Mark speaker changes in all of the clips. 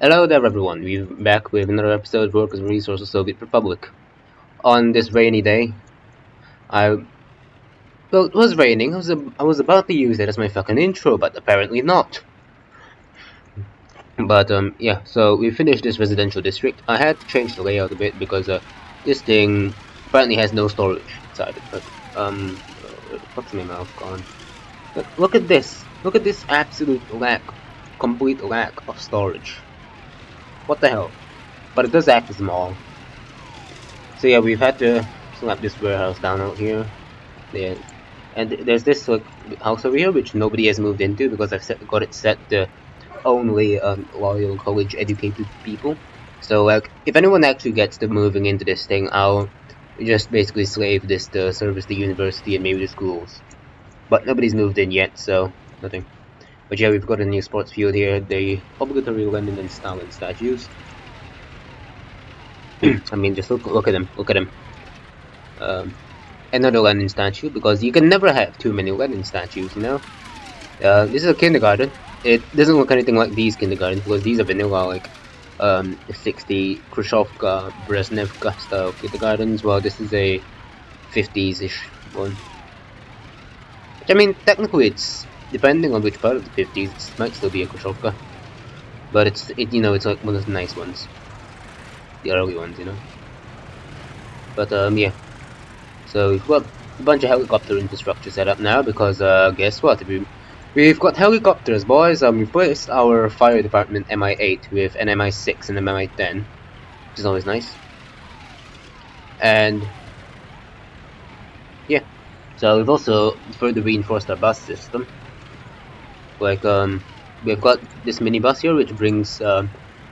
Speaker 1: Hello there everyone, we're back with another episode of Workers and Resources Soviet Republic. On this rainy day, well, it was raining, I was about to use it as my fucking intro, but apparently not. But yeah, so we finished this residential district. I had to change the layout a bit because this thing apparently has no storage inside it, but where the fuck's my mouse gone? Look at this absolute complete lack of storage. What the hell? But it does act as a mall. So yeah, we've had to slap this warehouse down out here. Yeah. And there's this like house over here which nobody has moved into because got it set to only loyal college educated people. So like if anyone actually gets to moving into this thing, I'll just basically slave this to service the university and maybe the schools. But nobody's moved in yet, so nothing. But yeah, we've got a new sports field here, the obligatory Lenin and Stalin statues. I mean, just look at them, look at them. Another Lenin statue, because you can never have too many Lenin statues, you know? This is a kindergarten. It doesn't look anything like these kindergartens, because these are vanilla, like, 60 Khrushchevka, Brezhnevka style kindergartens, while this is a 50s-ish one. Which, I mean, technically it's, depending on which part of the 50s, it might still be a Khrushchevka. But it's like one of the nice ones. The early ones, you know? But, yeah. So we've got a bunch of helicopter infrastructure set up now because guess what? We've got helicopters, boys. We replaced our fire department MI8 with an MI6 and an MI10, which is always nice. And yeah, so we've also further reinforced our bus system. Like we've got this minibus here which brings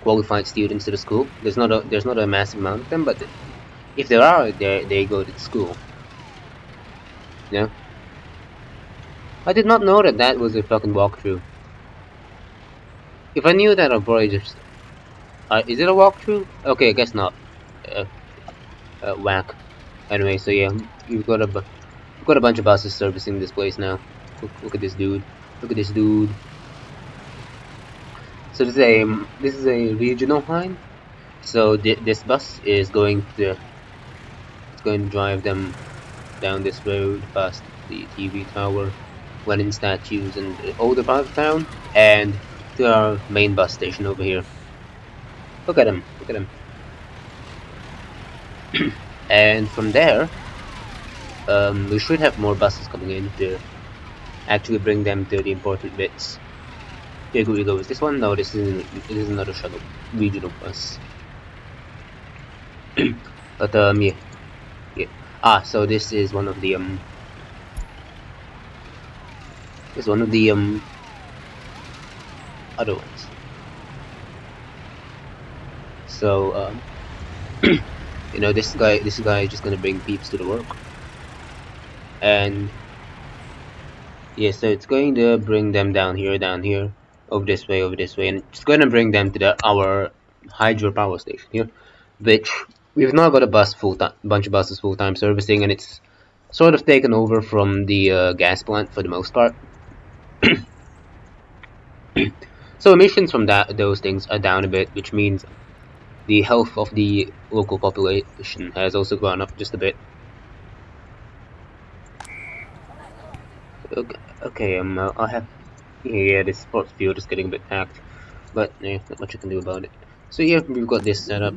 Speaker 1: qualified students to the school. There's not a massive amount of them, but if there are, they go to the school. Yeah. I did not know that was a fucking walkthrough. If I knew that, I'd probably just... is it a walkthrough? Okay, I guess not. Whack. Anyway, so yeah, we've got a bunch of buses servicing this place now. Look at this dude. Look at this dude. So this is a regional line. So this bus is going to drive them down this road past the TV tower, Lenin statues, and the older part of town, and to our main bus station over here. Look at him. Look at him. And from there, we should have more buses coming in to actually bring them to the important bits. Here we go. Is this one? No, this is another shuttle regional bus. But yeah. So this is one of the other ones. So you know, this guy is just gonna bring peeps to the work, and yeah, so it's going to bring them down here, over this way, and it's going to bring them to our hydropower station here, which we've now got a bunch of buses full-time servicing, and it's sort of taken over from the gas plant for the most part. So emissions from those things are down a bit, which means the health of the local population has also gone up just a bit. Okay, I'll have... Yeah, this sports field is getting a bit packed, but yeah, not much I can do about it. So yeah, we've got this set up.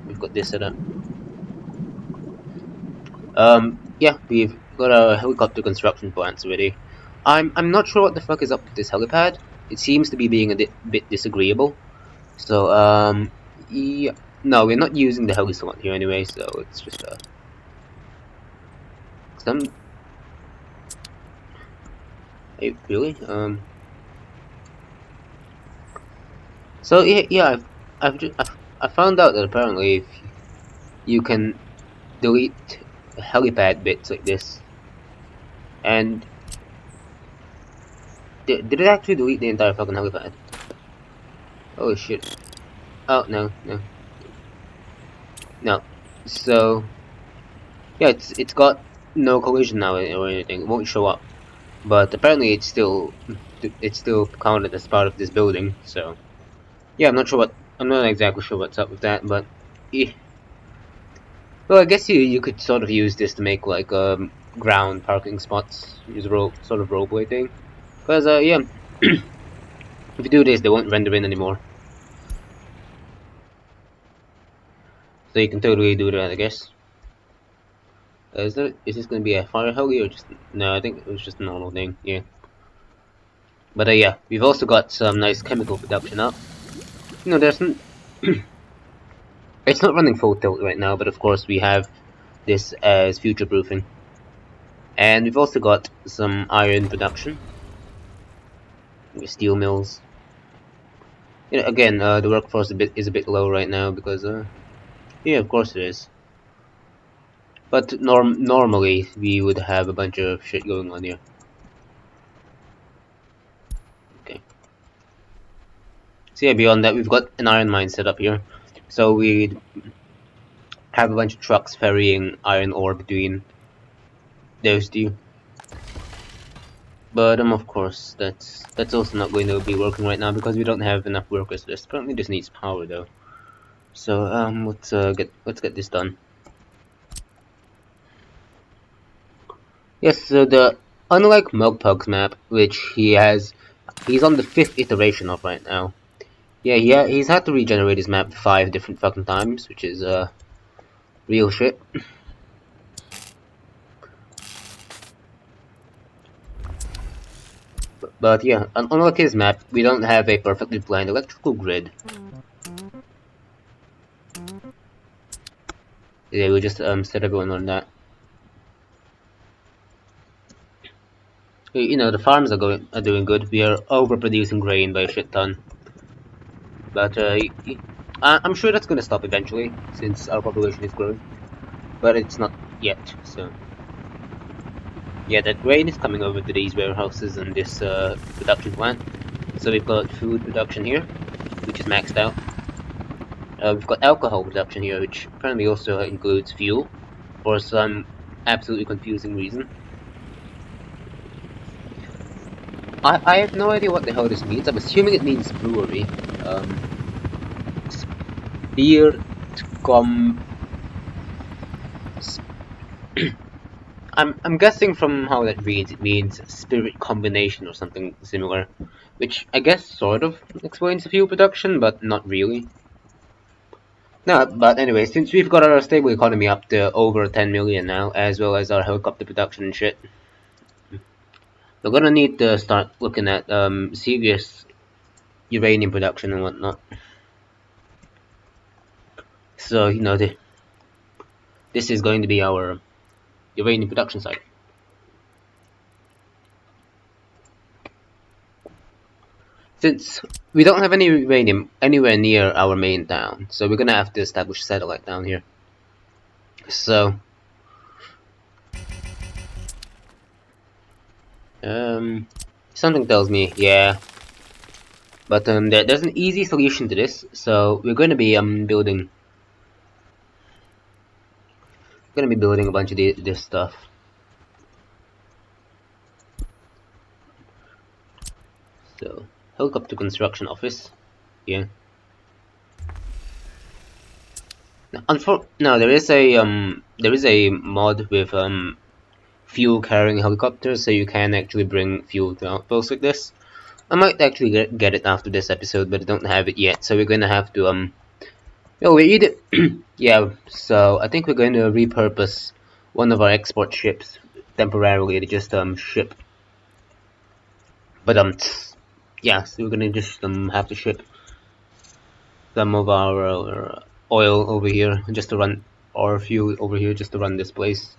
Speaker 1: Yeah, we've got our helicopter construction plants ready. I'm not sure what the fuck is up with this helipad. It seems to be being a bit disagreeable. So yeah, no, we're not using the heli slot here anyway. So it's just some. Hey, really? So yeah, I found out that apparently if you can delete helipad bits like this, and did it actually delete the entire fucking helipad? Oh shit! Oh no. So yeah, it's got no collision now or anything. It won't show up, but apparently it's still counted as part of this building. So yeah, I'm not sure I'm not exactly sure what's up with that, but eh. Well, I guess you could sort of use this to make like ground parking spots, use sort of roleplay thing. Cause yeah, if you do this, they won't render in anymore. So you can totally do that, I guess. Is this gonna be a fire heli or just no? I think it was just a normal thing. Yeah. But yeah, we've also got some nice chemical production up. You know, it's not running full tilt right now, but of course we have this as future proofing. And we've also got some iron production, steel mills. You know, again, the workforce is a bit low right now because yeah, of course it is. But normally we would have a bunch of shit going on here. Okay. So yeah, beyond that, we've got an iron mine set up here. So we have a bunch of trucks ferrying iron ore between those two. But of course, that's also not going to be working right now because we don't have enough workers. This currently just needs power though. So let's get this done. Yes, so the unlike Mugpug's map, which he's on the 5th iteration of right now. Yeah, he's had to regenerate his map 5 different fucking times, which is real shit. But yeah, unlike his map, we don't have a perfectly planned electrical grid. Yeah, we just set everyone on that. You know, the farms are doing good. We are overproducing grain by a shit ton. But I'm sure that's gonna stop eventually, since our population is growing. But it's not yet, so yeah, that grain is coming over to these warehouses and this production plant. So we've got food production here, which is maxed out. We've got alcohol production here, which apparently also includes fuel, for some absolutely confusing reason. I have no idea what the hell this means. I'm assuming it means brewery. Beer, com. I'm guessing from how that reads, it means spirit combination or something similar, which I guess sort of explains the fuel production, but not really. No, but anyway, since we've got our stable economy up to over 10 million now, as well as our helicopter production and shit, we're gonna need to start looking at serious uranium production and whatnot. So, you know, this is going to be our uranium production site. Since we don't have any uranium anywhere near our main town, so we're gonna have to establish a satellite down here. So, something tells me, yeah. But there's an easy solution to this. So we're gonna be building a bunch of this stuff. So helicopter construction office, yeah. No, there is a mod with fuel carrying helicopters, so you can actually bring fuel to outposts like this. I might actually get it after this episode, but I don't have it yet, so we're gonna have to oh, we either yeah. So I think we're going to repurpose one of our export ships temporarily to just ship. But yeah. So we're gonna just have to ship some of our oil over here just to run, or fuel over here just to run this place.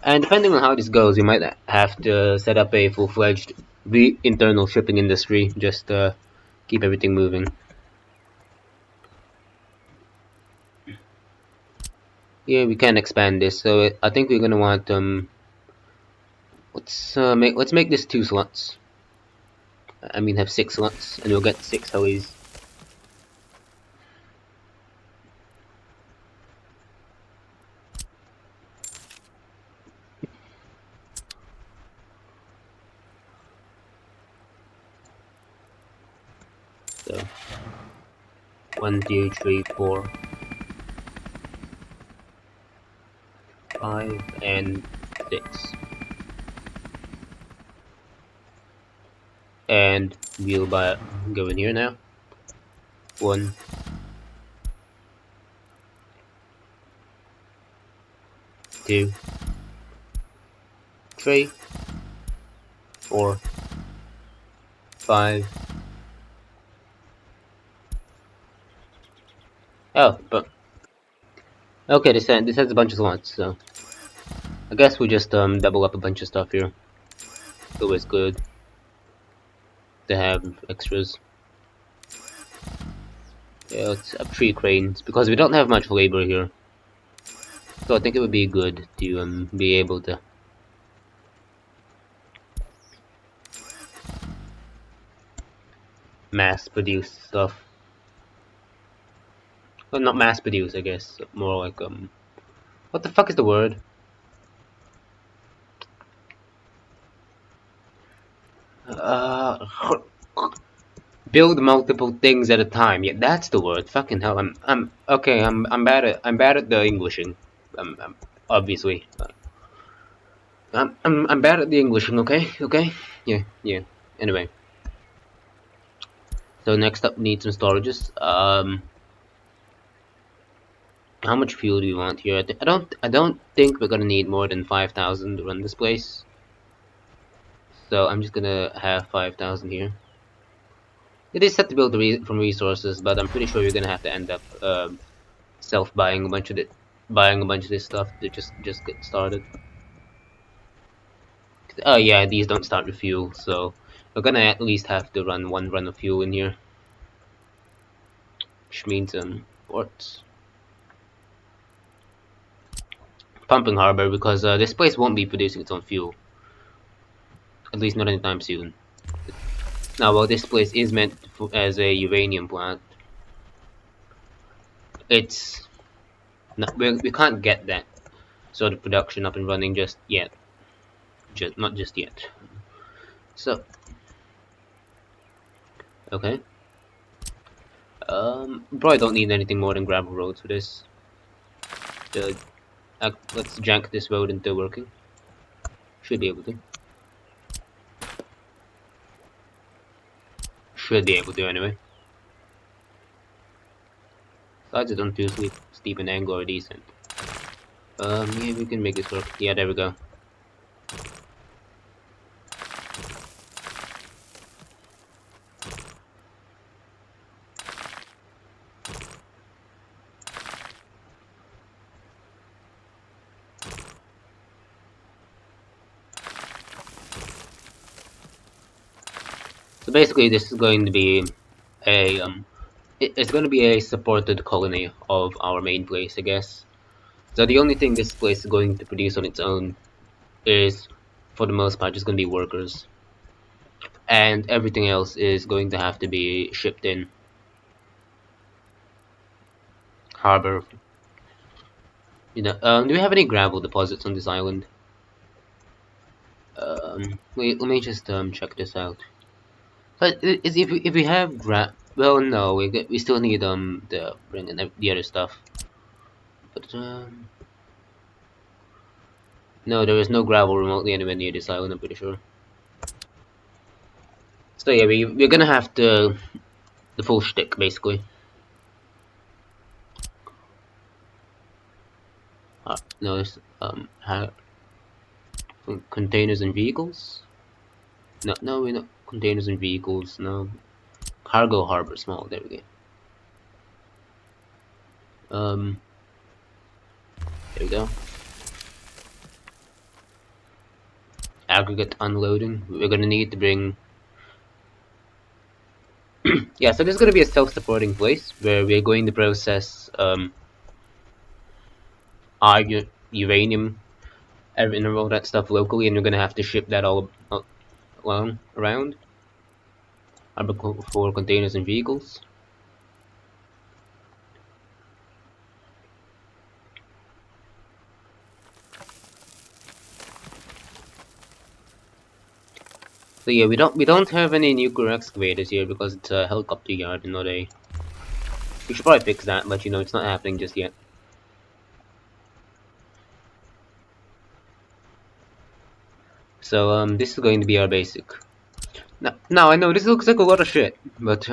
Speaker 1: And depending on how this goes, we might have to set up a full-fledged internal shipping industry just to keep everything moving. Yeah, we can expand this. So I think we're gonna want let's make this 2 slots. I mean, have 6 slots, and we'll get 6 helis. So 1, 2, 3, 4, 5, and 6. And we'll go in here now. 1, 2, 3, 4, 5. Oh, but okay, this has a bunch of slots, so I guess we just double up a bunch of stuff here. It's always good to have extras. Yeah, let's have 3 cranes because we don't have much labor here, so I think it would be good to be able to mass produce stuff. Well, not mass produce, I guess. More like what the fuck is the word? Uh, build multiple things at a time. Yeah, that's the word. Fucking hell. I'm okay. I'm bad at the Englishing. Obviously. I'm bad at the Englishing. Okay, okay. Yeah. Anyway, so next up, we need some storages. How much fuel do we want here? I don't think we're gonna need more than 5,000 to run this place. So I'm just gonna have 5,000 here. It is set to build from resources, but I'm pretty sure you're gonna have to end up self buying a bunch of this stuff to just get started. Oh yeah, these don't start with fuel, so we're gonna at least have to run one run of fuel in here, which means ports, pumping harbor, because this place won't be producing its own fuel, at least not anytime soon. Now, while this place is meant as a uranium plant, it's not, we can't get that sort of production up and running just yet. Not just yet. So, okay. Probably don't need anything more than gravel roads for this. Let's jank this road into working. Should be able to. Should be able to anyway. Sides that don't too steep and angle are decent. Yeah, we can make this work. Yeah, there we go. So basically, this is going to be a it's going to be a supported colony of our main place, I guess. So the only thing this place is going to produce on its own is, for the most part, just going to be workers, and everything else is going to have to be shipped in. Harbor. Do we have any gravel deposits on this island? Wait, let me just check this out. But if we have well, no, we still need to bring in the other stuff. But no, there is no gravel remotely anywhere near this island. I'm pretty sure. So yeah, we're gonna have to the full shtick basically. No, it's containers and vehicles. No, we're not containers and vehicles. No, cargo harbor small. There we go. There we go. Aggregate unloading. We're gonna need to bring. Yeah, so this is gonna be a self-supporting place where we're going to process our uranium, and all that stuff locally, and we're gonna have to ship that all along around for containers and vehicles. So yeah, we don't have any nuclear excavators here because it's a helicopter yard and not a We should probably fix that, but you know, it's not happening just yet. So, this is going to be our basic. Now I know this looks like a lot of shit, but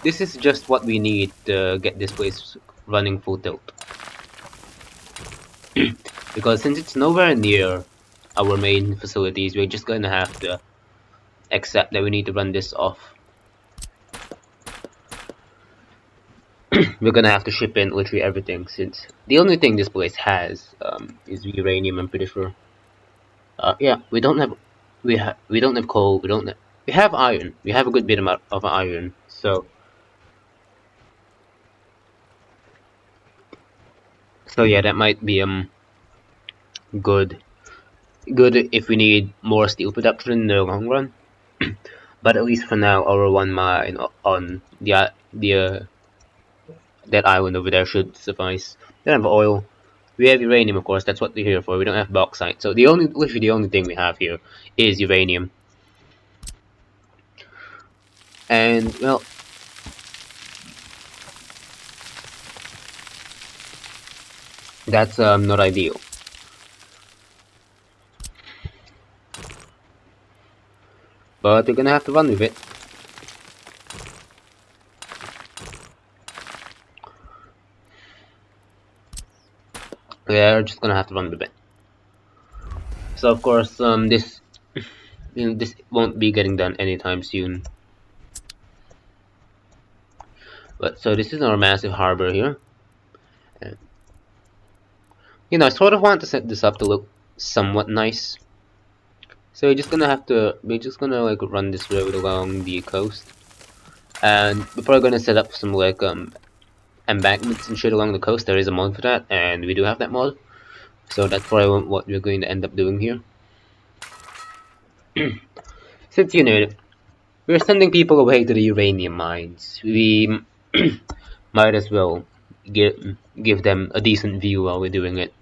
Speaker 1: this is just what we need to get this place running full tilt. Because since it's nowhere near our main facilities, we're just gonna have to accept that we need to run this off. We're gonna have to ship in literally everything, since the only thing this place has is uranium. I'm pretty sure. Yeah, we don't have coal. We have iron. We have a good bit amount of iron. So yeah, that might be good. Good if we need more steel production in the long run. But at least for now, our one mine on that island over there should suffice. We don't have oil. We have uranium, of course. That's what we're here for. We don't have bauxite. So literally the only thing we have here is uranium. And well, that's not ideal. But we're gonna have to run with it. We're just gonna have to run with it. So of course, this this won't be getting done anytime soon. But so this is our massive harbor here. And, you know, I sort of want to set this up to look somewhat nice. So we're just gonna like run this road along the coast. And we're probably gonna set up some like embankments and shit along the coast. There is a mod for that, and we do have that mod. So that's probably what we're going to end up doing here. Since you know we're sending people away to the uranium mines, we might as well give them a decent view while we're doing it.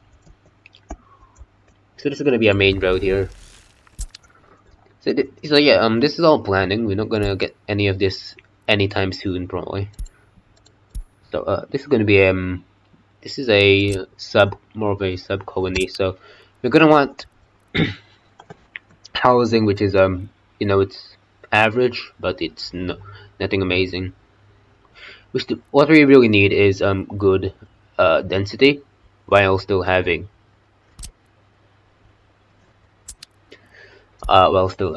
Speaker 1: So this is gonna be our main road here. So yeah, this is all planning. We're not gonna get any of this anytime soon, probably. So this is gonna be this is more of a sub colony. So we're gonna want housing, which is you know, it's average, but it's nothing amazing. What we really need is good density, while still having while still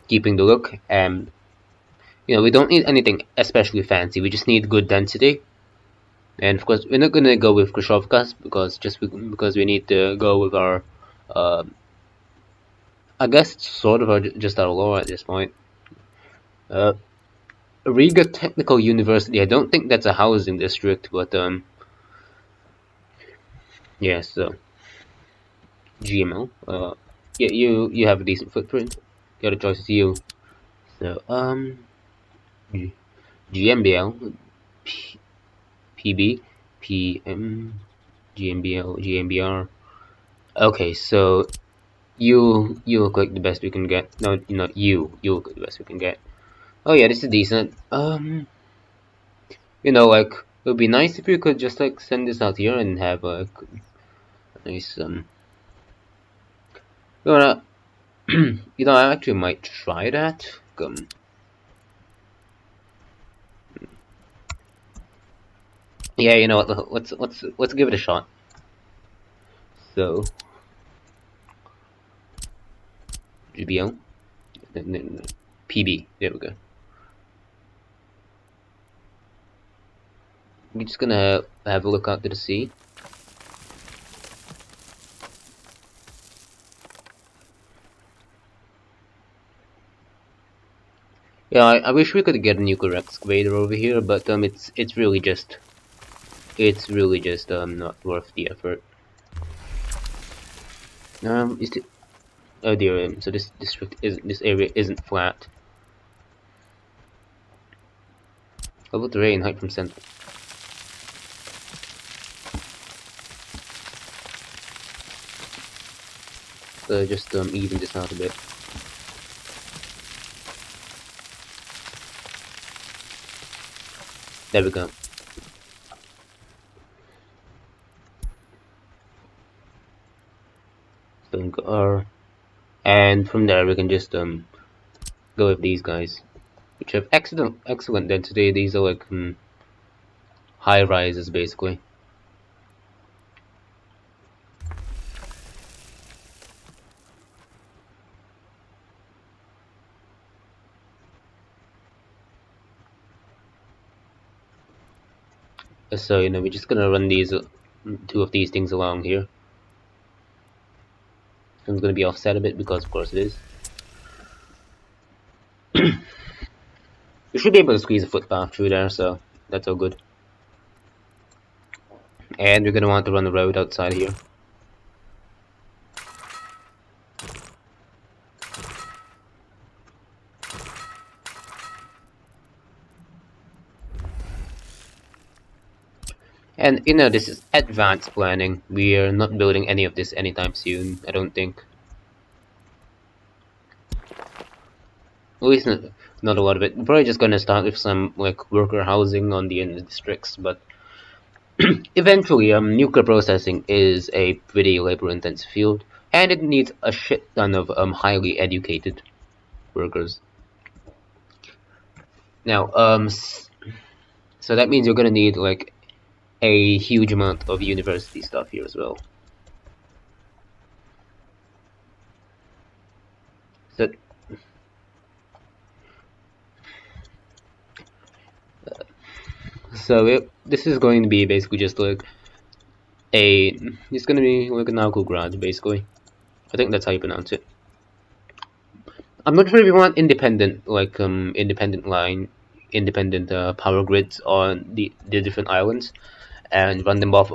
Speaker 1: keeping the look. And you know, we don't need anything especially fancy. We just need good density. And of course, we're not gonna go with Khrushchevkas because we need to go with our I guess it's sort of just our law at this point. Uh, Riga Technical University. I don't think that's a housing district, but yeah. So GML. Yeah, you have a decent footprint. The other choice is you. So GMBL, PB, PM, GMBL, GMBR. Okay, so you look like the best we can get. No, not you. You look like the best we can get. Oh yeah, this is decent. You know, like it would be nice if you could just like send this out here and have a nice You know, you know, I actually might try that. Yeah, you know what? Let's give it a shot. So GBL, then PB. There we go. We're just gonna have a look out to the sea. Yeah, I wish we could get a nuclear excavator over here, but it's really just not worth the effort. Is it? Oh dear. So this area isn't flat. Level terrain height from center. Just even this out a bit. There we go. Stone car. And from there we can just go with these guys, which have excellent density. These are like high rises basically. So we're just gonna run these two of these things along here. It's gonna be offset a bit because of course it is. We should be able to squeeze a footpath through there, so that's all good. And we're gonna want to run the road outside here. And this is advanced planning. We are not building any of this anytime soon, I don't think. At least not a lot of it. We're probably just gonna start with some like worker housing on the end of the districts, but eventually, nuclear processing is a pretty labor-intensive field, and it needs a shit ton of highly educated workers. Now, so that means you're gonna need like a huge amount of university stuff here as well. So, this is going to be basically just like it's gonna be like a NAUKOGRAD basically. I think that's how you pronounce it. I'm not sure if you want independent, like independent power grids on the different islands, and run them both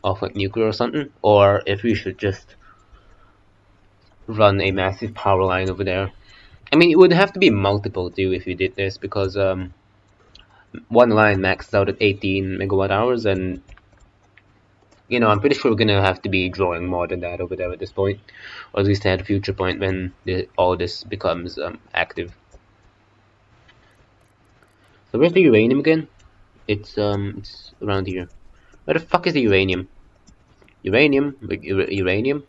Speaker 1: off like nuclear or something, or if we should just run a massive power line over there. I mean, it would have to be multiple too if you did this, because one line maxes out at 18 megawatt hours, and I'm pretty sure we're gonna have to be drawing more than that over there at this point, or at least at a future point when all this becomes active. So where's the uranium again? It's around here. Where the fuck is the uranium? Uranium? Uranium?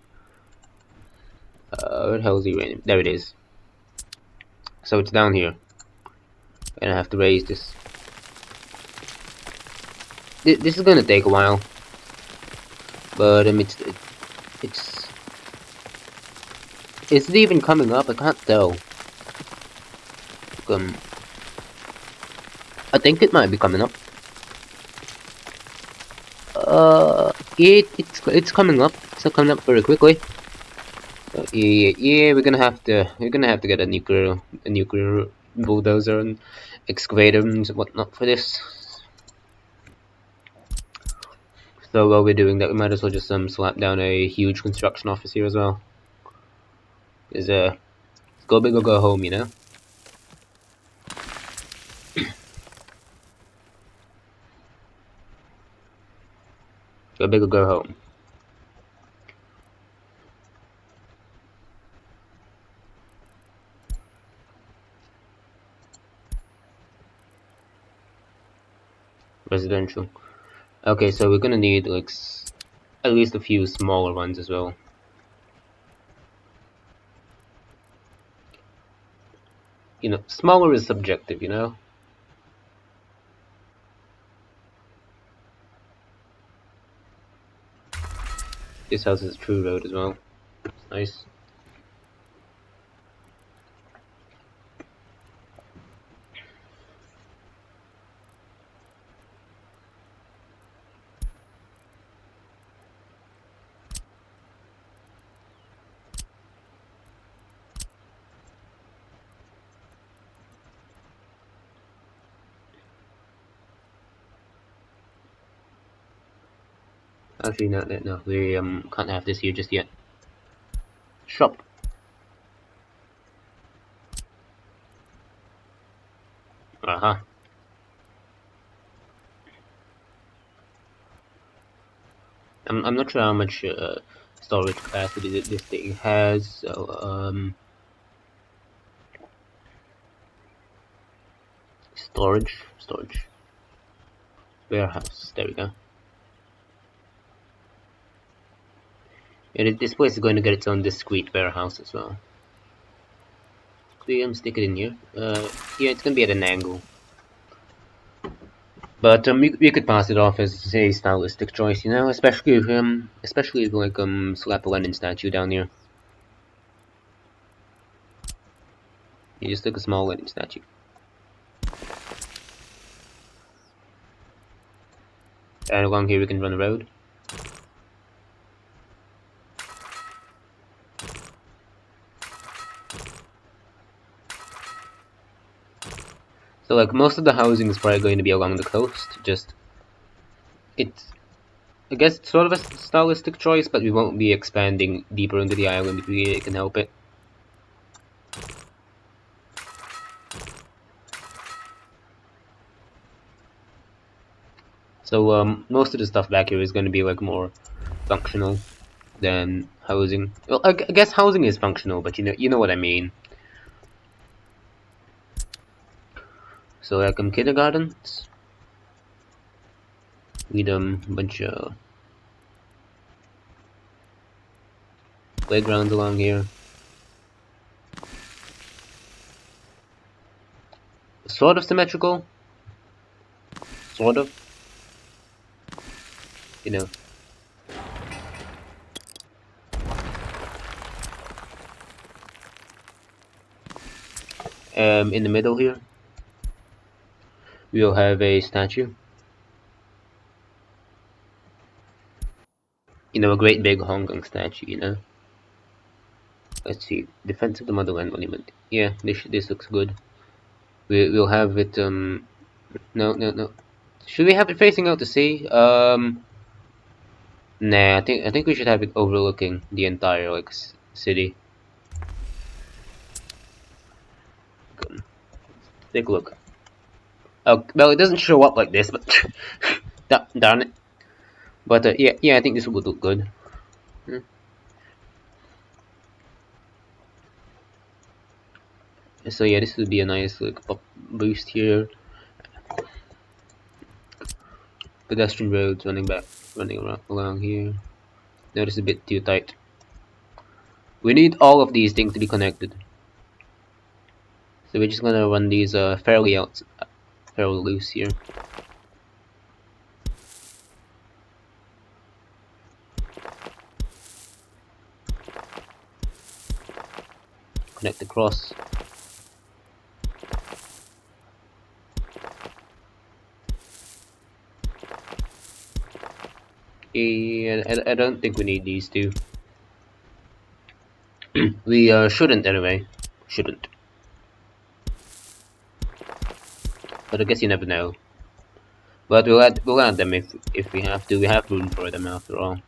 Speaker 1: Where the hell is the uranium? There it is. So it's down here. And I have to raise this. This is gonna take a while. But it's is it even coming up? I can't tell. I think it might be coming up. It's coming up. It's not coming up very quickly. Yeah, we're gonna have to get a nuclear bulldozer and excavator and whatnot for this. So while we're doing that, we might as well just slap down a huge construction office here as well. Is go big or go home, Go big or go home. Residential. Okay, so we're gonna need like at least a few smaller ones as well. Smaller is subjective, This house is a true road as well. It's nice. Actually, no, we can't have this here just yet. Shop. Uh-huh. I'm not sure how much storage capacity this thing has, so storage storage. Warehouse. There we go. And this place is going to get its own discrete warehouse as well. Stick it in here. Yeah, it's gonna be at an angle. But we could pass it off as a stylistic choice, you know, especially if like slap a Lenin statue down here. You just took a small Lenin statue. And along here we can run a road. So like most of the housing is probably going to be along the coast. Just it's, I guess it's sort of a stylistic choice, but we won't be expanding deeper into the island if we can help it. So most of the stuff back here is going to be like more functional than housing. Well, I guess housing is functional, but you know what I mean. So like kindergartens, with a bunch of playgrounds along here. Sort of symmetrical, sort of. You know. In the middle here, we'll have a statue. You know, a great big Hong Kong statue, you know. Let's see, Defense of the Motherland Monument. Yeah, this looks good. We'll have it, no. Should we have it facing out to sea? Nah, I think we should have it overlooking the entire, like, city. Take a look. Oh, well, it doesn't show up like this, but darn it. But yeah, I think this would look good. So yeah, this would be a nice like pop boost here. Pedestrian roads running around along here. No, this is a bit too tight. We need all of these things to be connected. So we're just gonna run these fairly loose here. Connect across. Yeah, I don't think we need these two. We shouldn't anyway. Shouldn't. But I guess you never know. But we'll add them if we have to. We have room for them after all.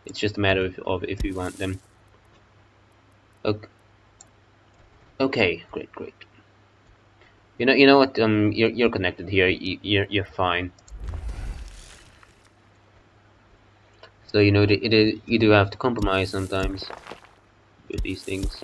Speaker 1: It's just a matter of if we want them. Okay, great. You know what? You're connected here. You're fine. So you know you do have to compromise sometimes with these things.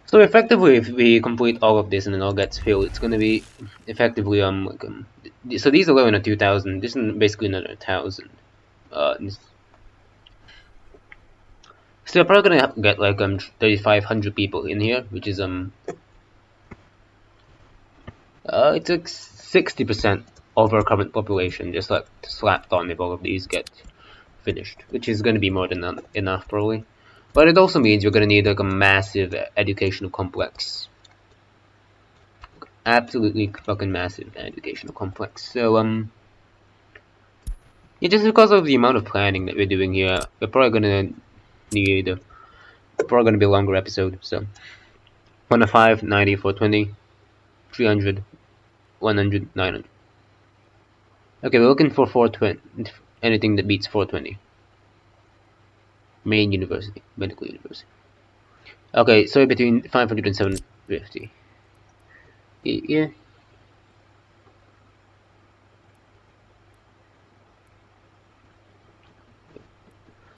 Speaker 1: So effectively, if we complete all of this and it all gets filled, it's gonna be effectively so these alone are 2,000. This is basically another 1,000. So we're probably gonna have to get like 3,500 people in here, which is it's like 60% of our current population, just like slapped on if all of these get finished, which is gonna be more than enough probably. But it also means you're gonna need like a massive educational complex. Absolutely fucking massive educational complex. So yeah, just because of the amount of planning that we're doing here, we're probably gonna need probably gonna be a longer episode. So 105, 90, 420, 300, 100, 900. Okay, we're looking for 420. Anything that beats 420. Main University, Medical University. Okay, so between 500 and 750. Yeah.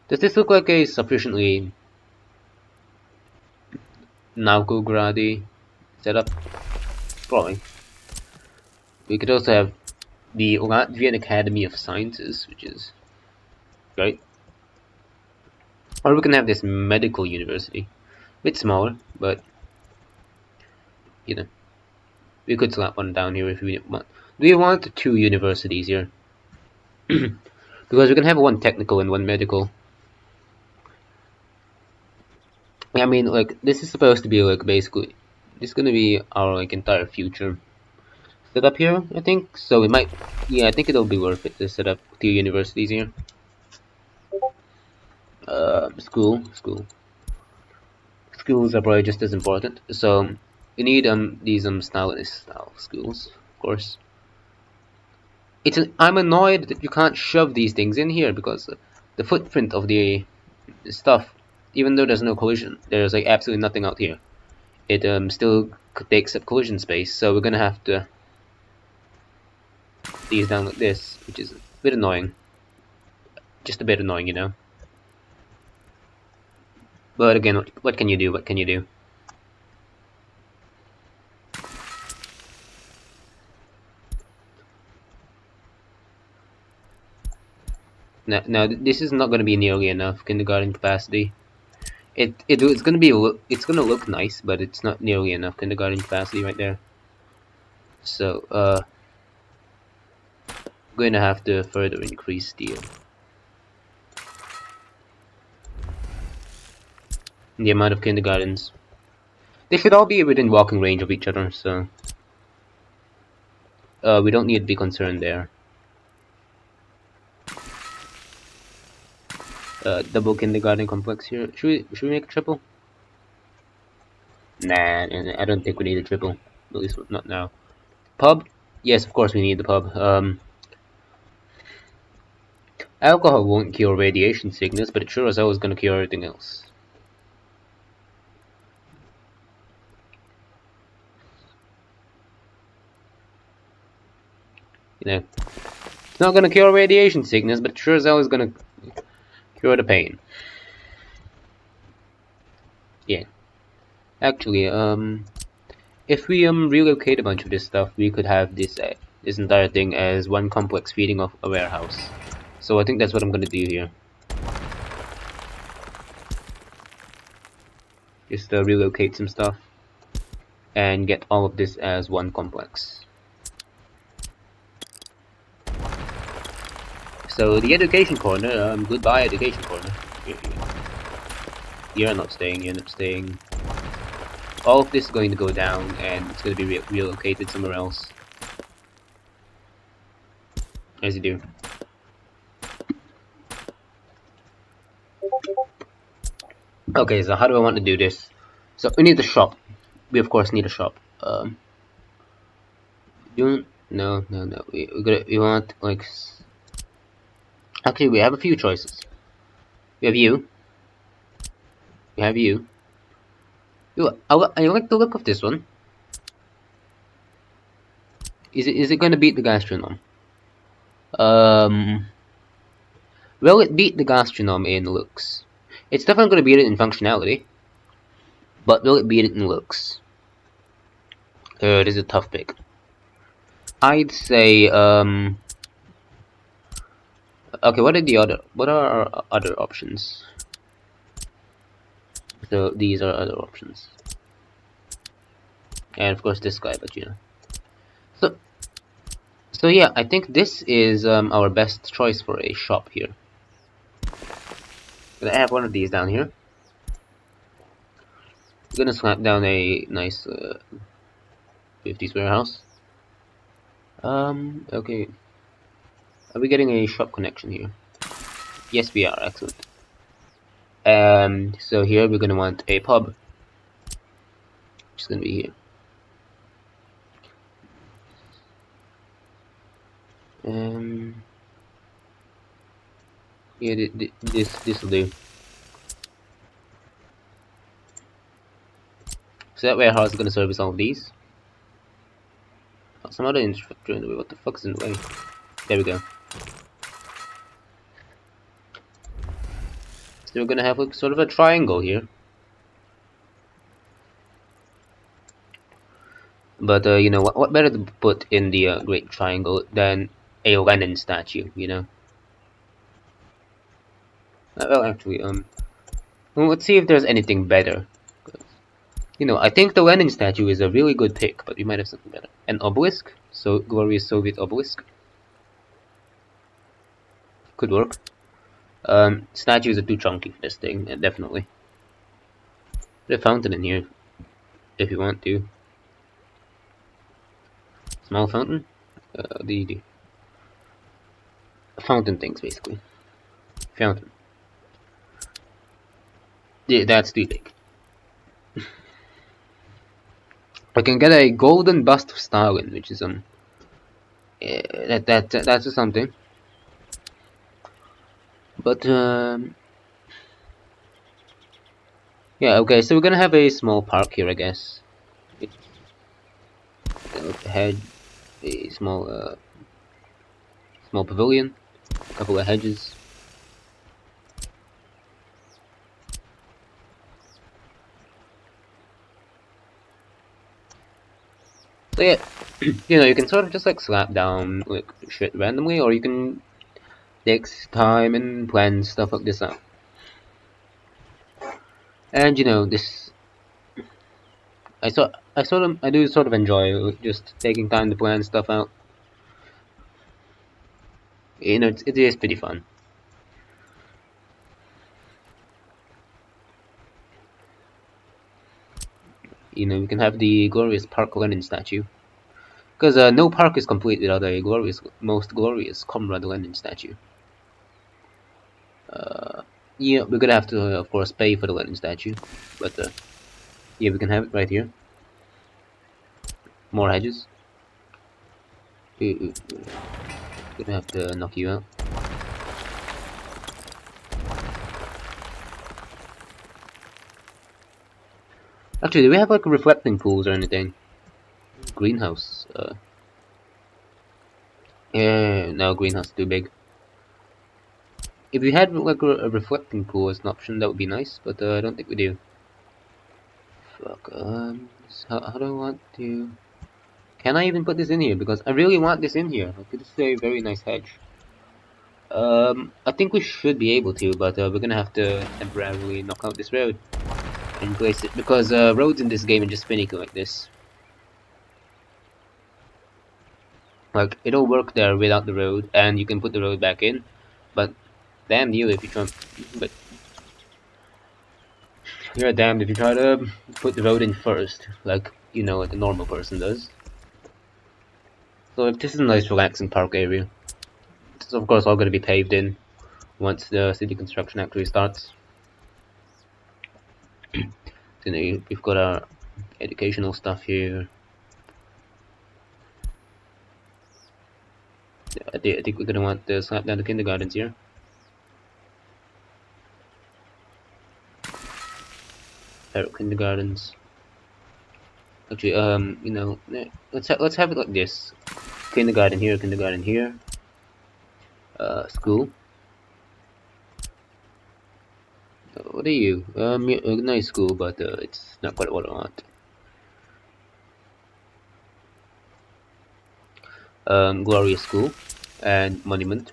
Speaker 1: Does this look like a sufficiently NAUKOGRAD setup? Probably. We could also have the Latvian Academy of Sciences, which is great. Or we can have this medical university. A bit smaller, but you know, we could slap one down here if we want. Do we want two universities here? Because we can have one technical and one medical. I mean, like, this is supposed to be, like, basically, this is gonna be our, like, entire future setup here, I think. So we might, yeah, I think it'll be worth it to set up two universities here. School. Schools are probably just as important. So we need these Stalinist style schools, of course. I'm annoyed that you can't shove these things in here because the footprint of the stuff, even though there's no collision, there's like absolutely nothing out here. It still takes up collision space, so we're gonna have to put these down like this, which is a bit annoying. Just a bit annoying, you know. But again, what can you do? What can you do? Now this is not going to be nearly enough kindergarten capacity. It's going to be it's going to look nice, but it's not nearly enough kindergarten capacity right there. So going to have to further increase the amount of kindergartens. They should all be within walking range of each other, so we don't need to be concerned there. Double kindergarten complex here. Should we make a triple? Nah, I don't think we need a triple. At least not now. Pub? Yes, of course we need the pub. Alcohol won't cure radiation sickness, but it sure as hell is going to cure everything else. You know, it's not going to cure radiation sickness, but it sure as hell is going to cure the pain. Yeah. Actually, if we relocate a bunch of this stuff, we could have this entire thing as one complex feeding off a warehouse. So I think that's what I'm going to do here. Just relocate some stuff and get all of this as one complex. So the education corner, goodbye education corner. You're not staying, you're not staying. All of this is going to go down and it's going to be relocated somewhere else. As you do. Okay, so how do I want to do this? So we need a shop. We of course need a shop. No. We want like. Actually, we have a few choices. We have you. We have you. I like the look of this one. Is it going to beat the gastronome? Will it beat the gastronome in looks? It's definitely going to beat it in functionality. But will it beat it in looks? It is a tough pick. I'd say okay, what are our other options? So these are other options. And of course this guy, but you know. So yeah, I think this is our best choice for a shop here. I'm gonna have one of these down here. I'm gonna slap down a nice 50s warehouse. Okay. Are we getting a shop connection here? Yes, we are. Excellent. So here we're gonna want a pub. Which is gonna be here. Yeah, this will do. So that warehouse is gonna service all of these. Some other infrastructure in the way. What the fuck is in the way? There we go. So we're gonna have like sort of a triangle here. But you know what better to put in the Great Triangle than a Lenin statue? You know. Well, actually, well, let's see if there's anything better. You know, I think the Lenin statue is a really good pick, but we might have something better. An obelisk, so glorious Soviet obelisk, could work. Statues are too chunky for this thing, definitely. Put a fountain in here if you want to. Small fountain. The fountain things basically. Fountain. Yeah, that's too big. I can get a golden bust of Stalin, which is that's something. But yeah, okay. So we're gonna have a small park here, I guess. It's a hedge, a small pavilion, a couple of hedges. So yeah, you know, you can sort of just like slap down like shit randomly, or you can take time and plan stuff like this out. And you know, I do sort of enjoy like, just taking time to plan stuff out. You know, it is pretty fun. You know, we can have the glorious Park Lenin statue. Because no park is complete without a most glorious Comrade Lenin statue. Yeah, we're gonna have to, of course, pay for the Lenin statue. But yeah, we can have it right here. More hedges. Gonna have to knock you out. Actually, do we have like reflecting pools or anything? Greenhouse. Yeah, no, greenhouse is too big. If we had like a reflecting pool as an option, that would be nice, but I don't think we do. Fuck. How do I want to? Can I even put this in here? Because I really want this in here. Like, this is a very nice hedge. I think we should be able to, but we're gonna have to temporarily knock out this road and place it because roads in this game are just finicky like this. Like it'll work there without the road, and you can put the road back in. But damn you if you try. But you're damned if you try to put the road in first, like you know, like a normal person does. So if this is a nice relaxing park area, it's of course all going to be paved in once the city construction actually starts. So, you know, we've got our educational stuff here. I think we're gonna want to slap down the kindergartens here. Kindergartens. Actually, you know, let's have it like this: kindergarten here, school. What are you? A nice school, but it's not quite what I want. Glorious school and monument.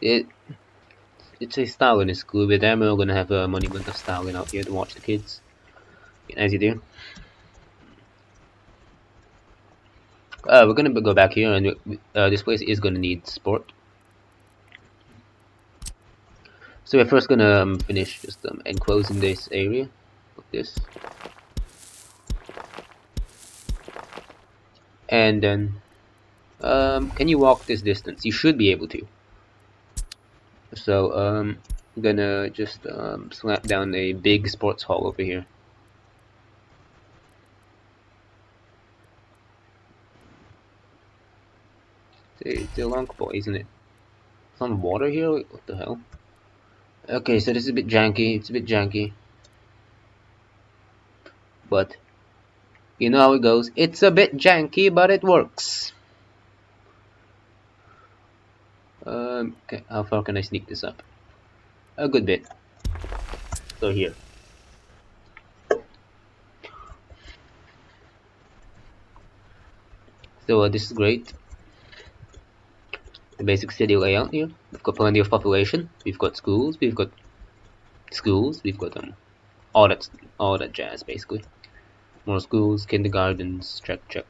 Speaker 1: It's a Stalin school, but then we're gonna have a monument of Stalin out here to watch the kids. As you do. We're gonna go back here, and this place is gonna need sport. So we're first gonna finish just enclosing this area, like this, and then can you walk this distance? You should be able to. So I'm gonna just slap down a big sports hall over here. It's a long boy, isn't it? It's on water here? Wait, what the hell? Okay, so this is a bit janky. It's a bit janky. But You know how it goes. It's a bit janky, but it works. Okay, how far can I sneak this up? A good bit. So here. So this is great. The basic city layout here. We've got plenty of population. We've got schools. We've got all that jazz basically. More schools, kindergartens. Check.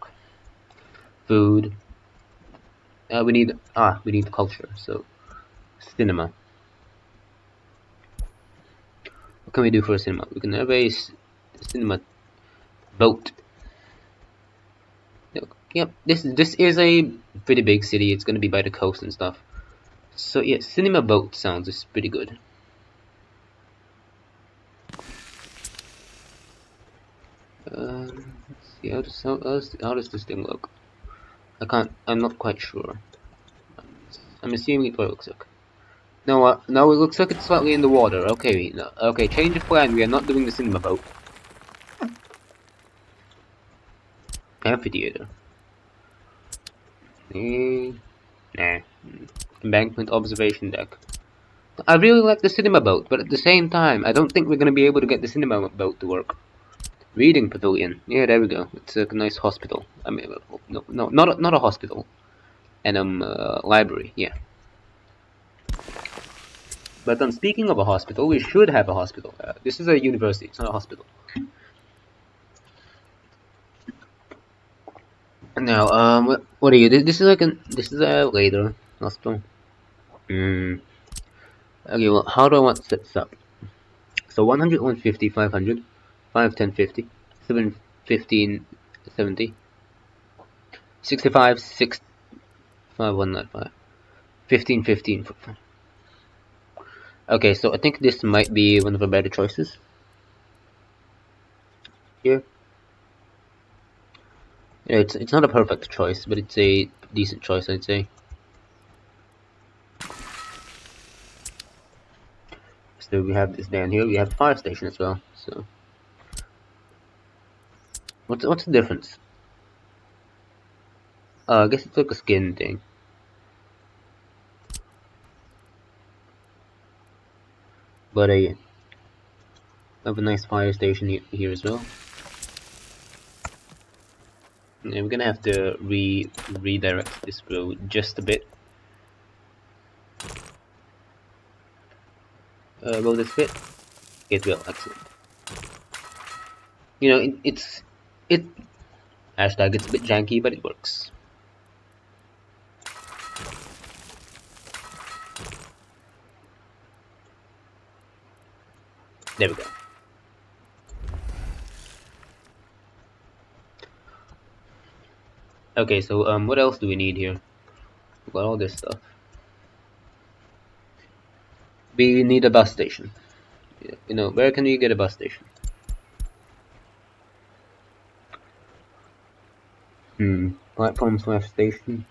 Speaker 1: Food. We need culture. So cinema. What can we do for a cinema? We can have a cinema boat. Yep, this is a pretty big city. It's gonna be by the coast and stuff. So yeah, cinema boat sounds is pretty good. Let's see how does this thing look? I'm not quite sure. I'm assuming it looks like. No, no, it looks like it's slightly in the water. Okay, no, okay, change of plan. We are not doing the cinema boat. Amphitheater. Nah. Embankment observation deck. I really like the cinema boat, but at the same time, I don't think we're gonna be able to get the cinema boat to work. Reading pavilion. Yeah, there we go. It's a nice hospital. I mean, no, not a hospital. And library. Yeah. But speaking of a hospital, we should have a hospital. This is a university. It's not a hospital. Now, what are you? This is a later hospital. Okay, well, how do I want to set this up? So 100, 150, 500, 5, 10, 50, 7, 15, 70, 65, 6, 5, 195, 15, 15. Okay, so I think this might be one of the better choices. Here. Yeah, it's not a perfect choice, but it's a decent choice, I'd say. So we have this down here. We have fire station as well. So what's the difference? I guess it's like a skin thing. But I have a nice fire station here as well. And we're gonna have to redirect this road just a bit. Will this fit? It will. Excellent. You know, it's a bit janky, but it works. There we go. Okay, so what else do we need here? We've got all this stuff. We need a bus station. You know, where can we get a bus station? Platform / station.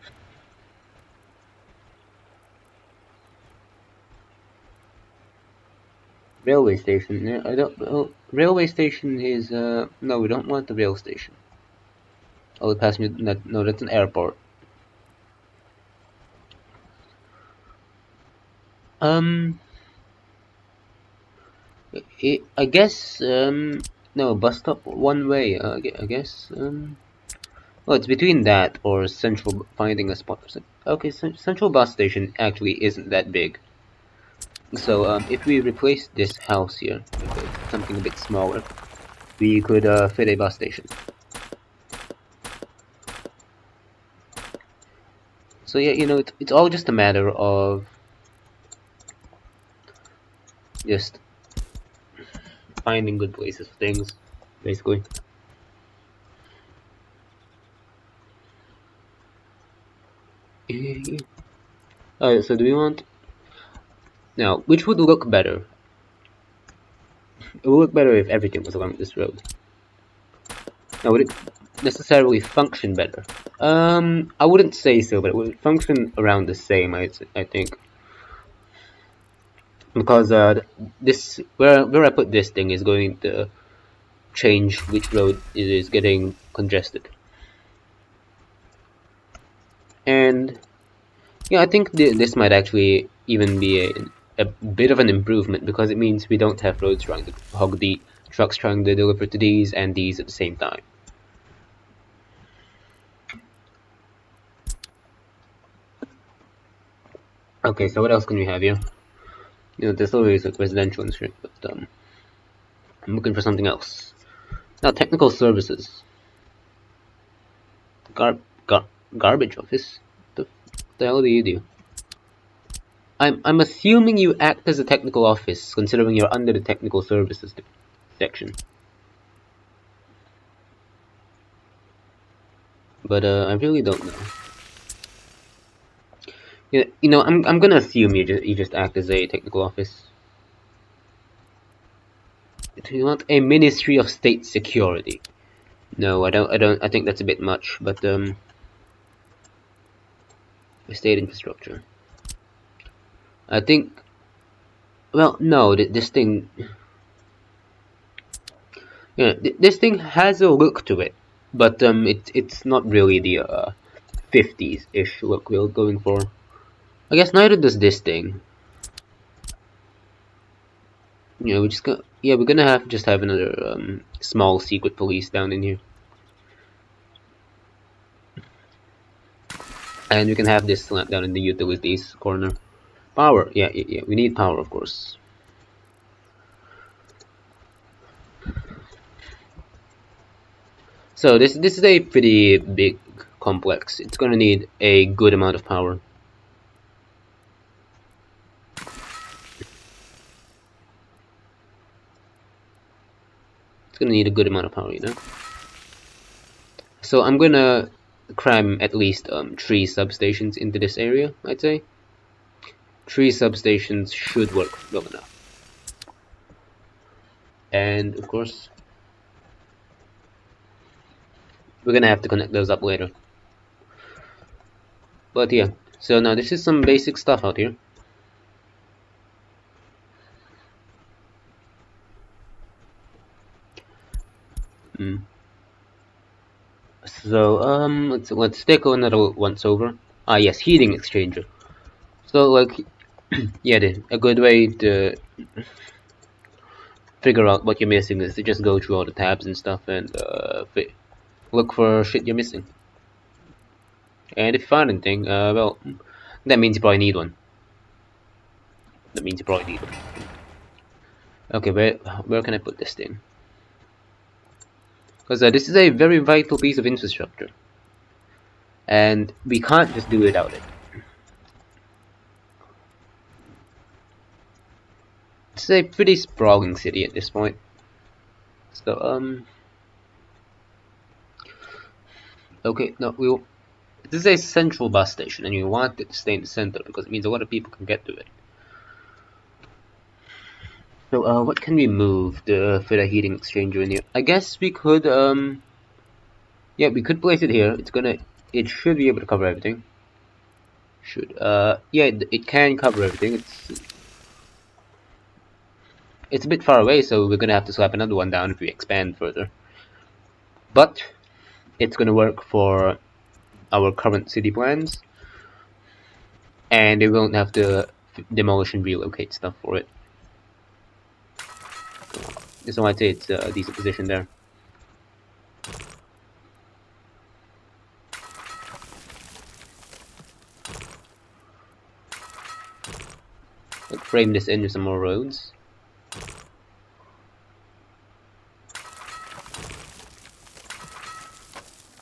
Speaker 1: Railway station. Yeah, I don't. Oh, railway station is. No, we don't want the rail station. Oh, the passenger. No, that's an airport. I guess. No, bus stop one way. I guess. Well, it's between that or central. Finding a spot. Okay, central bus station actually isn't that big. So if we replace this house here with something a bit smaller, we could fit a bus station. So yeah, you know, it's all just a matter of just finding good places for things, basically. Alright, so do we want... Now, which would look better? It would look better if everything was along this road. Now, would it necessarily function better? I wouldn't say so, but it would function around the same, I think. Because this where I put this thing is going to change which road is getting congested. And yeah, I think this might actually even be a bit of an improvement, because it means we don't have roads trying to hog the trucks trying to deliver to these and these at the same time. Okay, so what else can we have here? There's always like residential and shit, but I'm looking for something else. Now, technical services. Gar gar Garbage office? The hell do you do? I'm assuming you act as a technical office, considering you're under the technical services section. But I really don't know. I'm gonna assume you just act as a technical office. Do you want a Ministry of State Security? No, I don't. I think that's a bit much. But state infrastructure. I think. Well, no. This thing. Yeah, this thing has a look to it, but it's not really the 50s-ish look we're going for. I guess neither does this thing. We're gonna have another small secret police down in here, and we can have this slant down in the utilities corner. Power, yeah, we need power, of course. So this is a pretty big complex. It's gonna need a good amount of power. It's gonna need a good amount of power, So I'm gonna cram at least 3 substations into this area, I'd say. 3 substations should work well enough. And of course, we're gonna have to connect those up later. But yeah, so now this is some basic stuff out here. So let's take another once over. Ah yes, heating exchanger. So like yeah, a good way to figure out what you're missing is to just go through all the tabs and stuff and look for shit you're missing. And if you find anything, well, that means you probably need one. Okay, where can I put this thing? Because this is a very vital piece of infrastructure, and we can't just do without it. It's a pretty sprawling city at this point. So okay, no, this is a central bus station, and you want it to stay in the center because it means a lot of people can get to it. So what can we move for the heating exchanger in here? I guess we could yeah, we could place it here. It should be able to cover everything. Yeah, it can cover everything. It's a bit far away, so we're gonna have to slap another one down if we expand further. But it's gonna work for our current city plans, and we won't have to demolish and relocate stuff for it. So I'd say it's a decent position there. Let's frame this in with some more roads.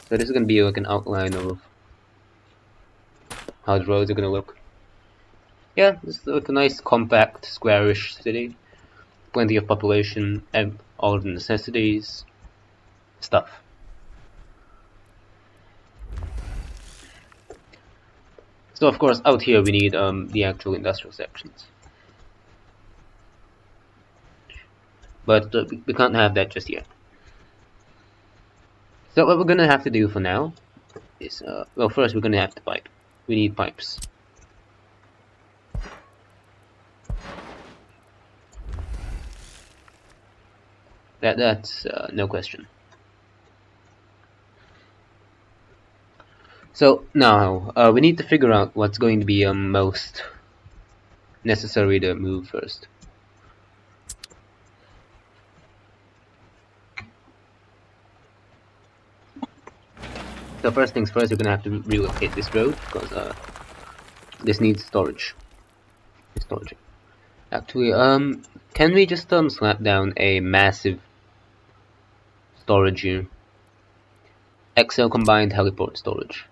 Speaker 1: So this is gonna be like an outline of how the roads are gonna look. Yeah, this is like a nice, compact, squarish city. Plenty of population and all of the necessities stuff. So of course out here we need the actual industrial sections. But we can't have that just yet. So what we're gonna have to do for now is well, first we're gonna have to pipe. We need pipes. That's no question. So now we need to figure out what's going to be most necessary to move first. So first things first, you're gonna have to relocate this road because this needs storage. Storage. Actually, can we just slap down a massive storage here? XL combined heliport storage.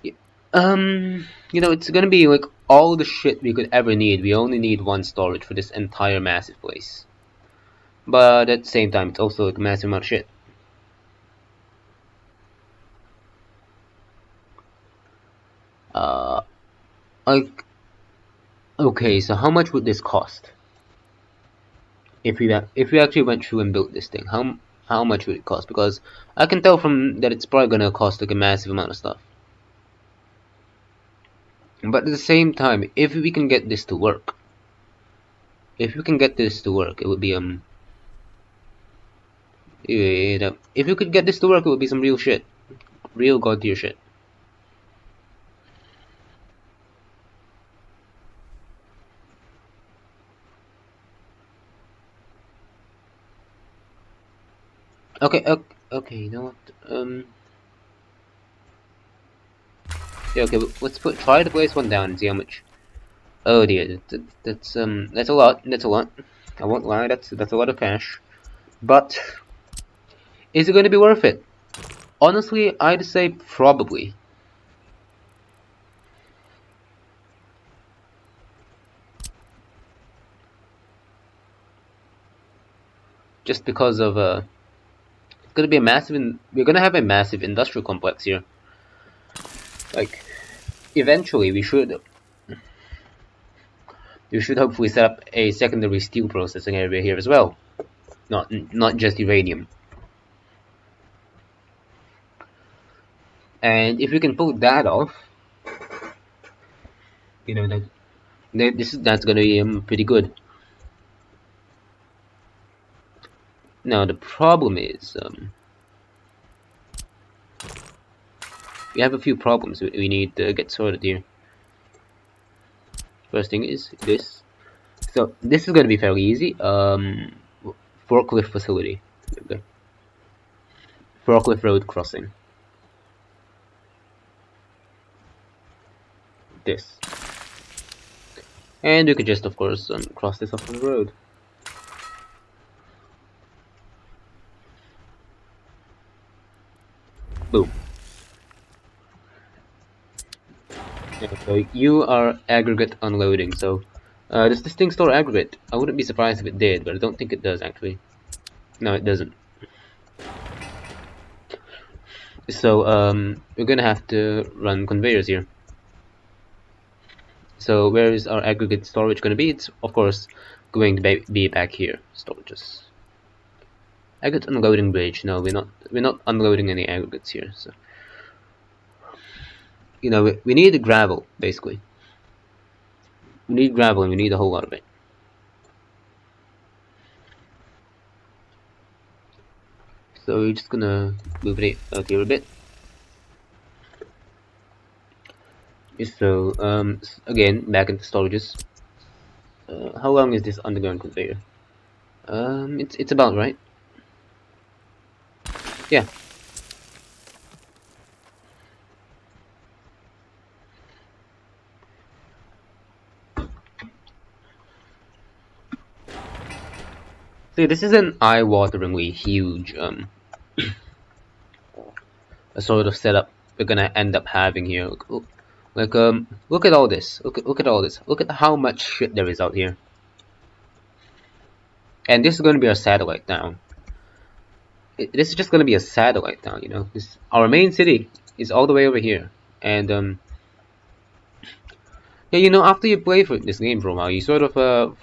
Speaker 1: Yeah. It's gonna be like all the shit we could ever need. We only need one storage for this entire massive place. But at the same time, it's also like a massive amount of shit. Uh, like, okay, so how much would this cost? If we actually went through and built this thing, how much would it cost? Because I can tell from that it's probably gonna cost like a massive amount of stuff. But at the same time, if we can get this to work, it would be if you could get this to work, it would be some real shit, real god tier shit. Okay, okay, you know what? Yeah, okay, let's try to place one down and see how much. Oh dear, that's a lot. That's a lot. I won't lie, that's a lot of cash. But is it going to be worth it? Honestly, I'd say probably. Just because of it's gonna be a massive. We're gonna have a massive industrial complex here. Like, eventually, we should hopefully set up a secondary steel processing area here as well. Not just uranium. And if we can pull that off, that's gonna be pretty good. Now the problem is we have a few problems we need to get sorted here. First thing is this. So this is gonna be fairly easy. Forklift facility. Okay. Forklift road crossing. This. And we could just, of course, cross this off on the road. Boom. Yeah, so you are aggregate unloading. So does this thing store aggregate? I wouldn't be surprised if it did, but I don't think it does actually. No, it doesn't. So we're gonna have to run conveyors here. So where is our aggregate storage gonna be? It's of course going to be back here. Storages. Aggregate unloading bridge. No, we're not unloading any aggregates here. So we need gravel basically. We need gravel and we need a whole lot of it. So we're just gonna move it out here a bit. So again, back into storages. How long is this underground conveyor? It's about right. Yeah. See, this is an eye-wateringly huge a sort of setup we're gonna end up having here. Look at all this. Look at all this. Look at how much shit there is out here. And this is gonna be our satellite town. This is just gonna be a satellite town, our main city is all the way over here, and yeah, after you play for this game for a while, you sort of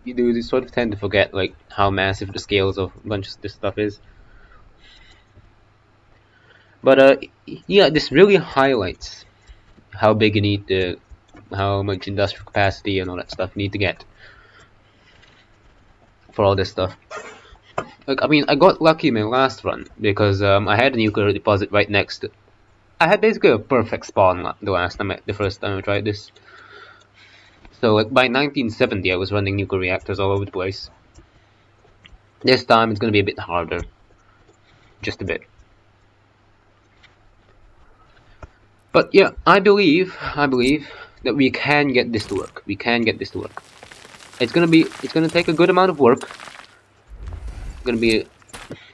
Speaker 1: you sort of tend to forget like how massive the scales of a bunch of this stuff is. But yeah, this really highlights how big you need to, how much industrial capacity and all that stuff you need to get. for all this stuff. Like, I mean, I got lucky in my last run because I had a nuclear deposit right next to. I had basically a perfect spawn the first time I tried this. So like by 1970, I was running nuclear reactors all over the place. This time it's gonna be a bit harder, just a bit. But yeah, I believe that we can get this to work. We can get this to work. It's gonna take a good amount of work. It's gonna be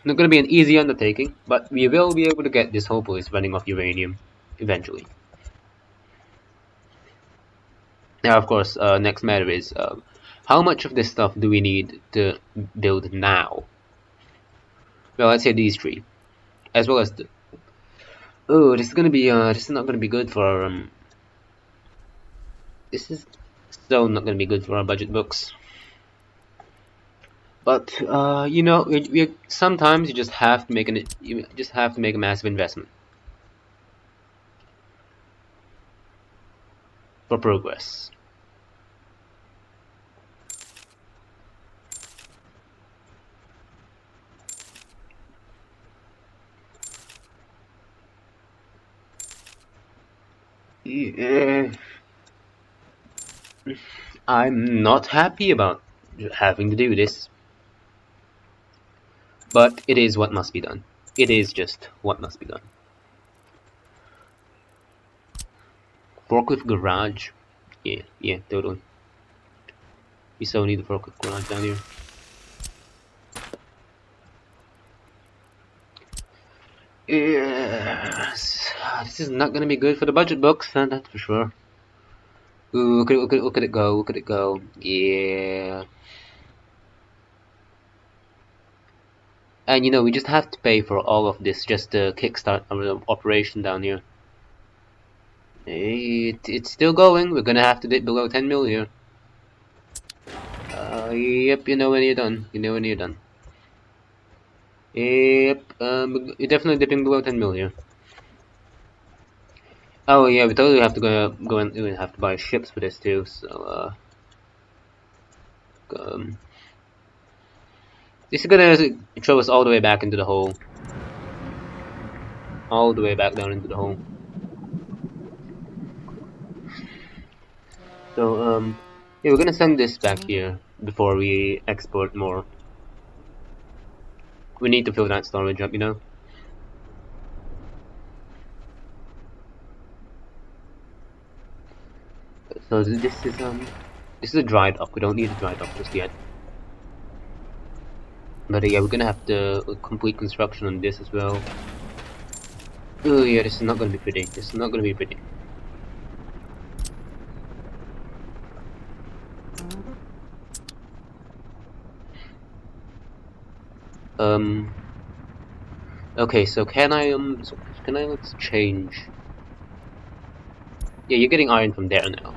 Speaker 1: not gonna be an easy undertaking, but we will be able to get this whole place running off uranium eventually. Now, of course, next matter is how much of this stuff do we need to build now? Well, let's say these three, as well as the. Oh, this is not gonna be good for our. This is so not gonna be good for our budget books. But you know, sometimes you just have to make a massive investment for progress. Yeah. I'm not happy about having to do this, but it is what must be done. It is just what must be done. Forklift garage. Yeah, totally. We so need the forklift garage down here. Yes. This is not gonna be good for the budget books, that's for sure. Ooh, look at it go, look at it go. Yeah. And you know, we just have to pay for all of this just to kickstart our operation down here. It's still going. We're gonna have to dip below 10 mil here. Yep, you know when you're done. You know when you're done. Yep, you're definitely dipping below 10 mil here. Oh yeah, we totally have to go and we have to buy ships for this too. So this is gonna throw us all the way back into the hole. All the way back down into the hole. So yeah, we're gonna send this back here before we export more. We need to fill that storage up, you know. So this is a dry dock. We don't need a dry dock just yet. But yeah, we're gonna have to complete construction on this as well. Oh yeah, this is not gonna be pretty. This is not gonna be pretty. Okay, so can I let's change. Yeah, you're getting iron from there now.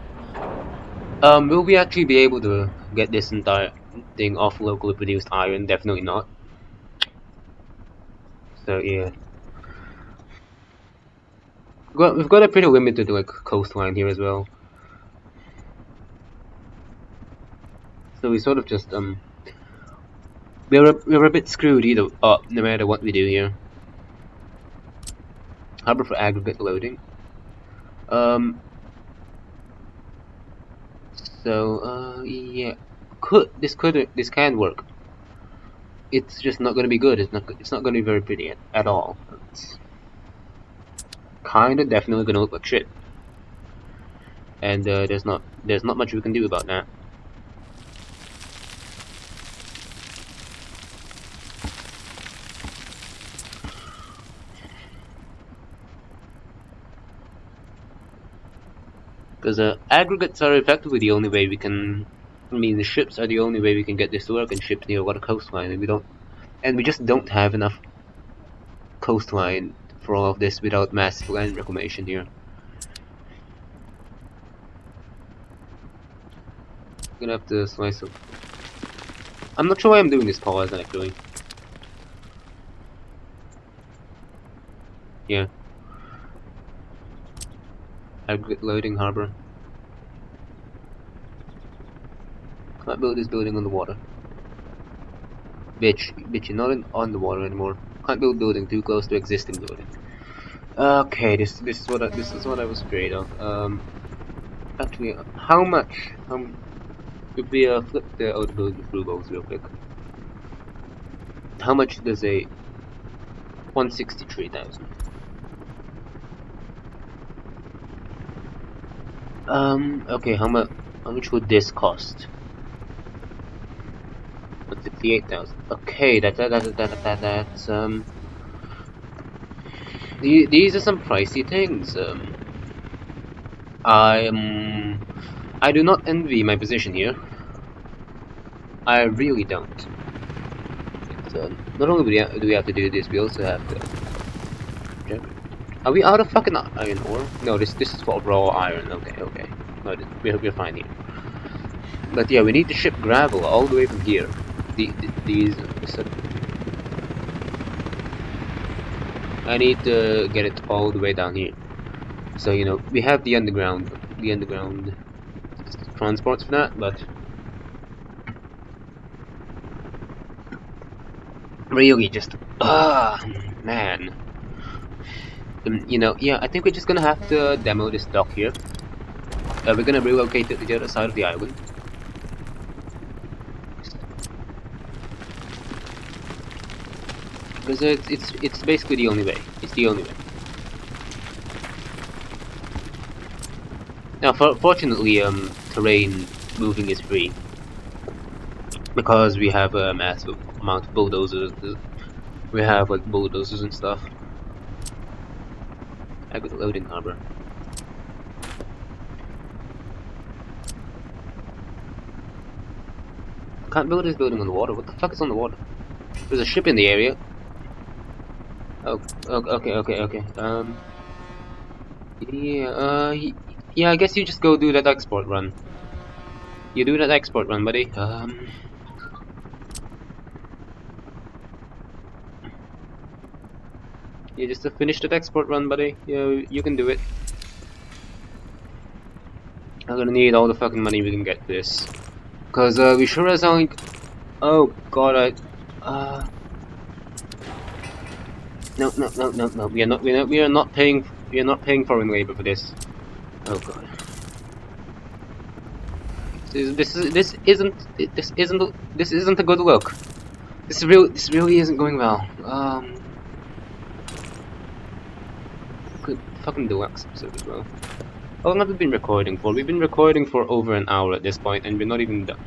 Speaker 1: Will we actually be able to get this entire thing off locally produced iron? Definitely not. So yeah. We've got a pretty limited like coastline here as well. So we sort of just we're a bit screwed either no matter what we do here. Harbor for aggregate loading. So yeah, this can work. It's just not gonna be good. It's not gonna be very pretty at all. It's kinda definitely gonna look like shit. And there's not much we can do about that. Because aggregates are effectively the only way we can. I mean, the ships are the only way we can get this to work, and ships near a lot of coastline, and we just don't have enough coastline for all of this without massive land reclamation here. I'm gonna have to slice up. I'm not sure why I'm doing this pause actually. Yeah. Aggregate loading harbor. Can't build this building on the water. Bitch, you're not on the water anymore. Can't build building too close to existing building. Okay, this is what I was afraid of. Actually, how much? If we flip the automotive approvals real quick, how much does a 163,000? Okay, how much would this cost? 168,000. Okay, that's these are some pricey things. I do not envy my position here. I really don't. Not only do we have to do this, we also have to. Are we out of fucking iron ore? No, this is for raw iron. Okay. No, we're fine here. But yeah, we need to ship gravel all the way from here. These. I need to get it all the way down here. So you know, we have the underground transports for that, but really just man. You know, yeah, I think we're just gonna have to demo this dock here. We're gonna relocate it to the other side of the island. Because it's basically the only way. It's the only way. Now, fortunately, terrain moving is free because we have a massive amount of bulldozers. We have like bulldozers and stuff. I got a loading harbor. Can't build this building on the water. What the fuck is on the water? There's a ship in the area. Oh, okay. Yeah, yeah. I guess you just go do that export run. You do that export run, buddy. You just finish that export run, buddy. You can do it. I'm gonna need all the fucking money we can get for this. Cause we sure as hell ain't. Oh god, no. We are not paying foreign labor for this. Oh god. This isn't a good look. This really isn't going well. Good fucking deluxe episode as well. How long have we been recording for? We've been recording for over an hour at this point, and we're not even done.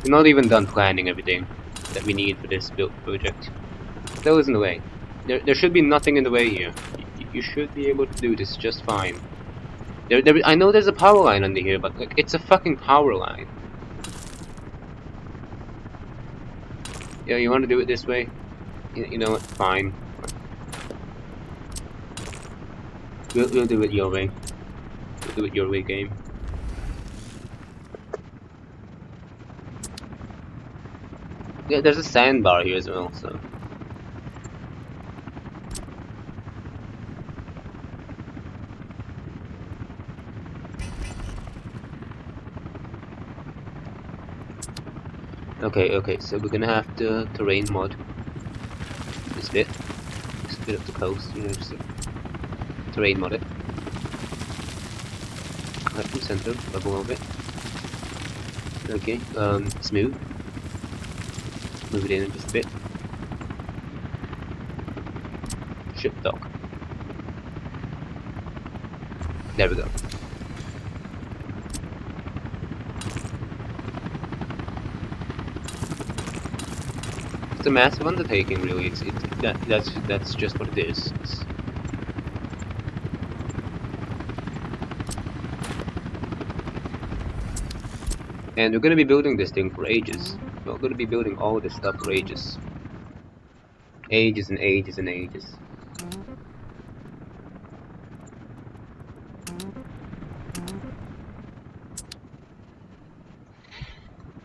Speaker 1: We're not even done planning everything that we need for this build project. That was in the way. There should be nothing in the way here. You should be able to do this just fine. I know there's a power line under here, but like, it's a fucking power line. Yeah, you want to do it this way? You know what? Fine. We'll do it your way. We'll do it your way, game. Yeah, there's a sandbar here as well, so. Okay, so we're gonna have to terrain mod this bit of the coast, you know, just terrain mod it. Right from center, up a little bit. Okay, smooth. Move it in just a bit. Ship dock. There we go. It's a massive undertaking, really. That's just what it is. And we're gonna be building this thing for ages. We're gonna be building all this stuff for ages. Ages and ages and ages.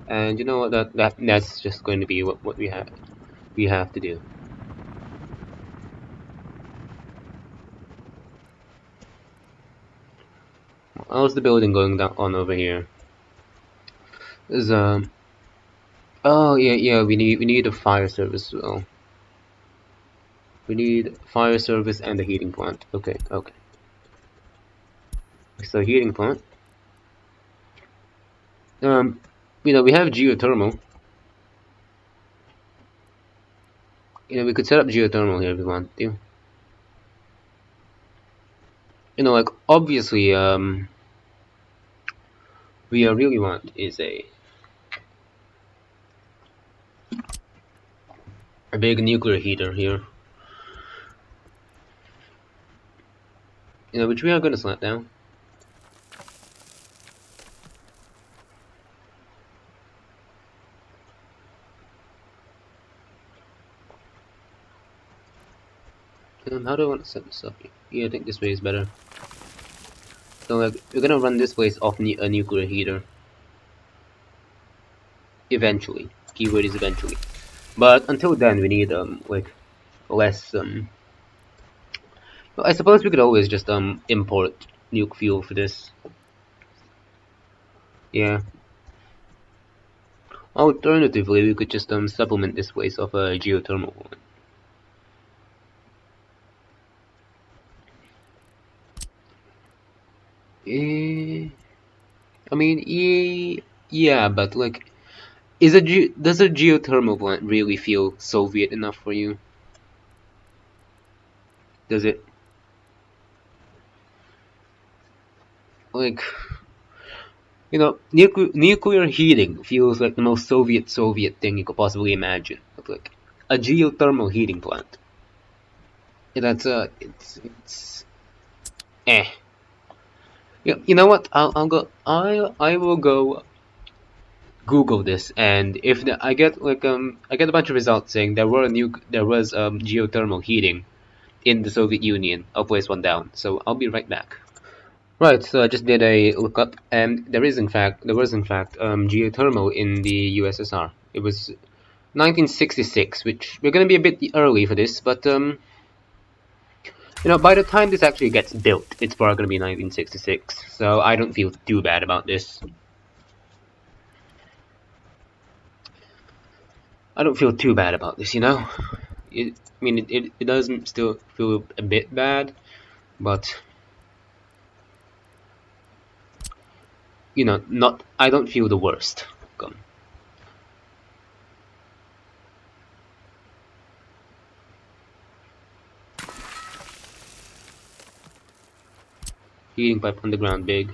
Speaker 1: And you know what? That's just going to be what we have to do. How's the building going on over here? Is Oh yeah, we need a fire service as well. We need fire service and a heating plant. Okay. So heating plant. Um, we have geothermal. We could set up geothermal here if we want to. Like obviously, we really want is a big nuclear heater here. Which we are gonna slap down. How do I want to set this up? Yeah, I think this way is better. So like, we're gonna run this place off a nuclear heater. Eventually. Keyword is eventually. But until then, we need like less Well, I suppose we could always just import nuke fuel for this. Yeah. Alternatively, we could just supplement this place of a geothermal one. Eh, I mean, yeah, but like, does a geothermal plant really feel Soviet enough for you? Does it? Like, nuclear heating feels like the most Soviet thing you could possibly imagine. But like, a geothermal heating plant. Yeah, it's eh. You know what? I will go Google this, and if I get I get a bunch of results saying there was geothermal heating in the Soviet Union, I'll place one down. So I'll be right back. Right, so I just did a lookup, and there was in fact geothermal in the USSR. It was 1966, which we're gonna be a bit early for this, but by the time this actually gets built, it's probably gonna be 1966. So I don't feel too bad about this. I don't feel too bad about this, it doesn't still feel a bit bad, but not. I don't feel the worst. Come. Heating pipe underground, big.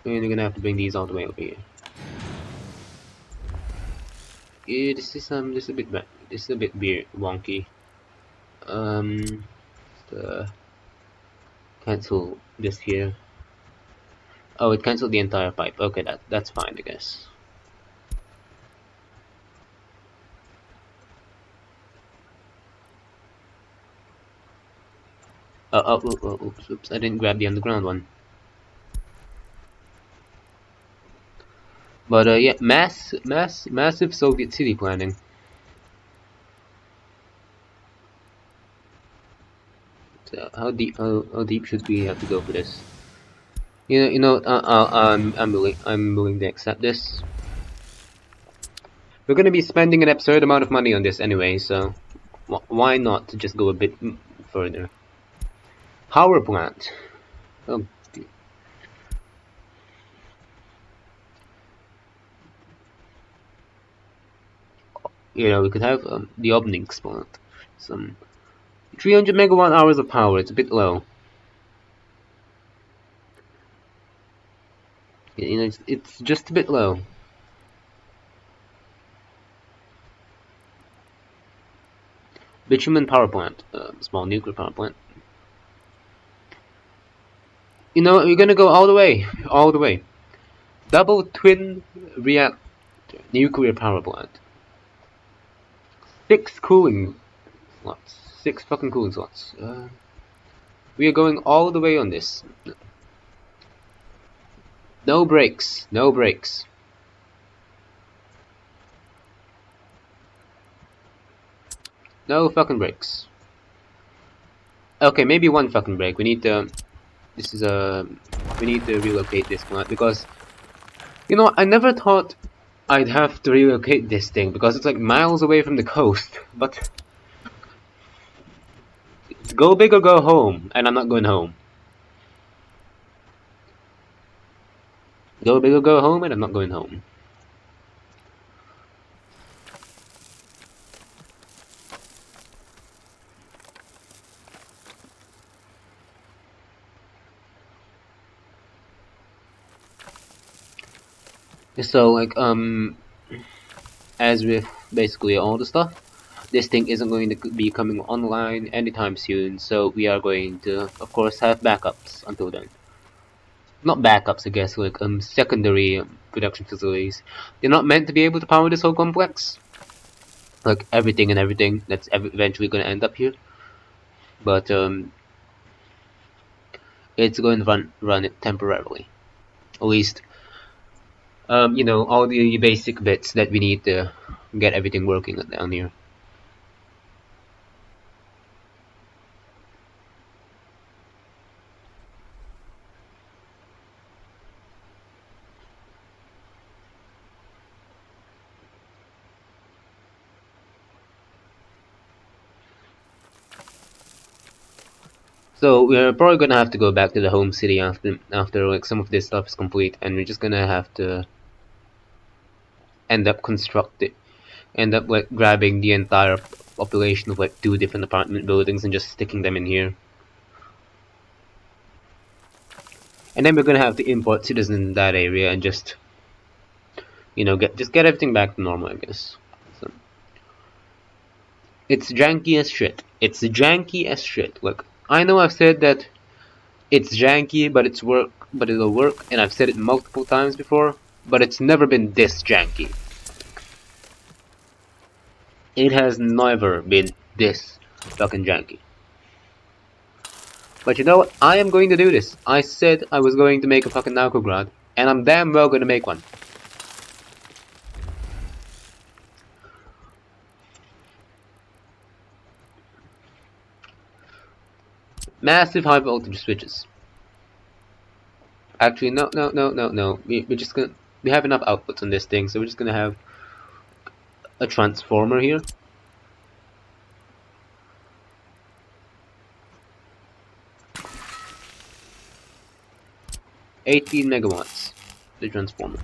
Speaker 1: And you're gonna have to bring these all the way over here. Yeah, this is a bit this is a bit weird, wonky. Um, cancel this here. Oh, it canceled the entire pipe. Okay, that's fine, I guess. Oops, I didn't grab the underground one. But yeah, massive Soviet city planning. So how deep should we have to go for this? I'm willing to accept this. We're gonna be spending an absurd amount of money on this anyway, so why not just go a bit further? Power plant. Oh, we could have the Obninks plant. Some 300 megawatt hours of power. It's a bit low. It's just a bit low. Bitumen power plant. Small nuclear power plant. We're gonna go all the way. All the way. Double twin reactor. Nuclear power plant. 6 cooling slots. 6 fucking cooling slots. We are going all the way on this. No brakes. No brakes. No fucking brakes. Okay, maybe one fucking brake. We need to this is we need to relocate this plant because, you know, I never thought I'd have to relocate this thing because it's like miles away from the coast. But it's go big or go home, and I'm not going home. Go big or go home, and I'm not going home. So like as with basically all the stuff, this thing isn't going to be coming online anytime soon, so we are going to, of course, have backups until then. Not backups, I guess, like secondary production facilities. They're not meant to be able to power this whole complex, like everything and everything that's eventually going to end up here. But it's going to run it temporarily, at least. You know, all the basic bits that we need to get everything working down here. So we're probably gonna have to go back to the home city after like some of this stuff is complete, and we're just gonna have to end up like grabbing the entire population of like 2 different apartment buildings and just sticking them in here. And then we're gonna have to import citizens in that area and just, you know, get everything back to normal, I guess. So, it's janky as shit. It's janky as shit. Look, I know I've said that it's janky, but it'll work, and I've said it multiple times before, but it's never been this janky. It has never been this fucking janky. But you know what? I am going to do this. I said I was going to make a fucking NAUKOGRAD, and I'm damn well going to make one. Massive high voltage switches. Actually, no. We're just gonna. We have enough outputs on this thing, so we're just gonna have a transformer here. 18 megawatts. The transformer.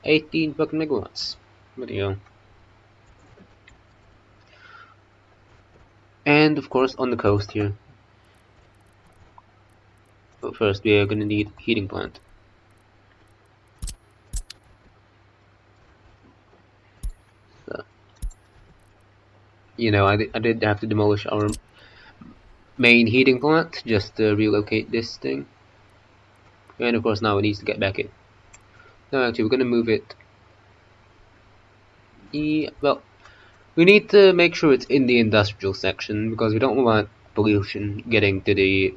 Speaker 1: 18 fucking megawatts. What the hell? And of course on the coast here. But first we are gonna need a heating plant. So, you know, I did have to demolish our main heating plant just to relocate this thing. And of course now it needs to get back in. No, actually we're gonna move it. Well, we need to make sure it's in the industrial section because we don't want pollution getting to the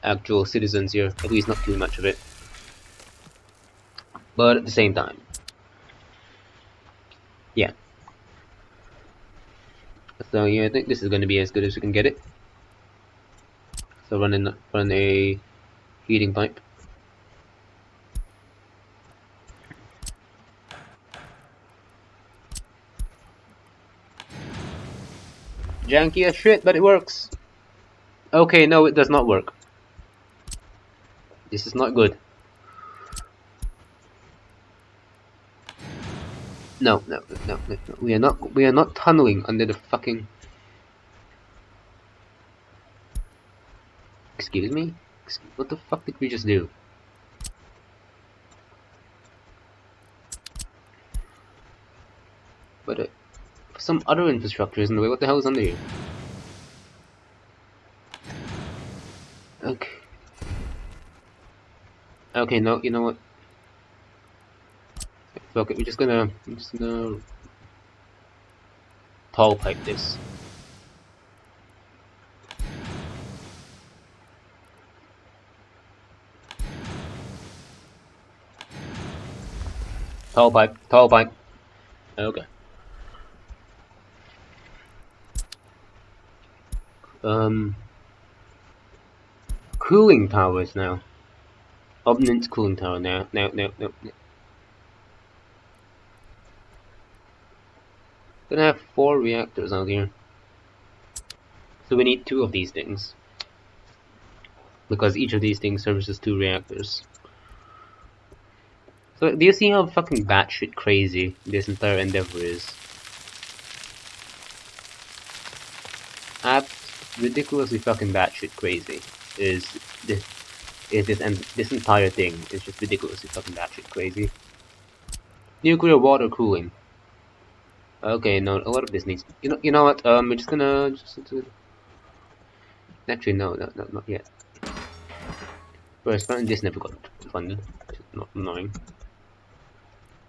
Speaker 1: actual citizens here, at least not too much of it. But at the same time, yeah. So yeah, I think this is going to be as good as we can get it. So run a heating pipe. Janky as shit, but it works. Okay, no, it does not work. This is not good. No. We are not tunneling under the fucking. Excuse me? What the fuck did we just do? But some other infrastructure is in the way. What the hell is under here? Okay. Okay, no, you know what? Fuck it, we're just gonna tall pipe this. Tall pipe. Okay. Cooling towers now. Ordnance cooling tower now. No. Gonna have 4 reactors out here. So we need 2 of these things. Because each of these things services 2 reactors. So do you see how fucking batshit crazy this entire endeavor is? Ridiculously fucking batshit crazy is this entire thing is just ridiculously fucking batshit crazy. Nuclear water cooling. Okay, no, a lot of this needs. You know what? We're just gonna actually no, not yet. First, apparently this never got funded. Which is not annoying.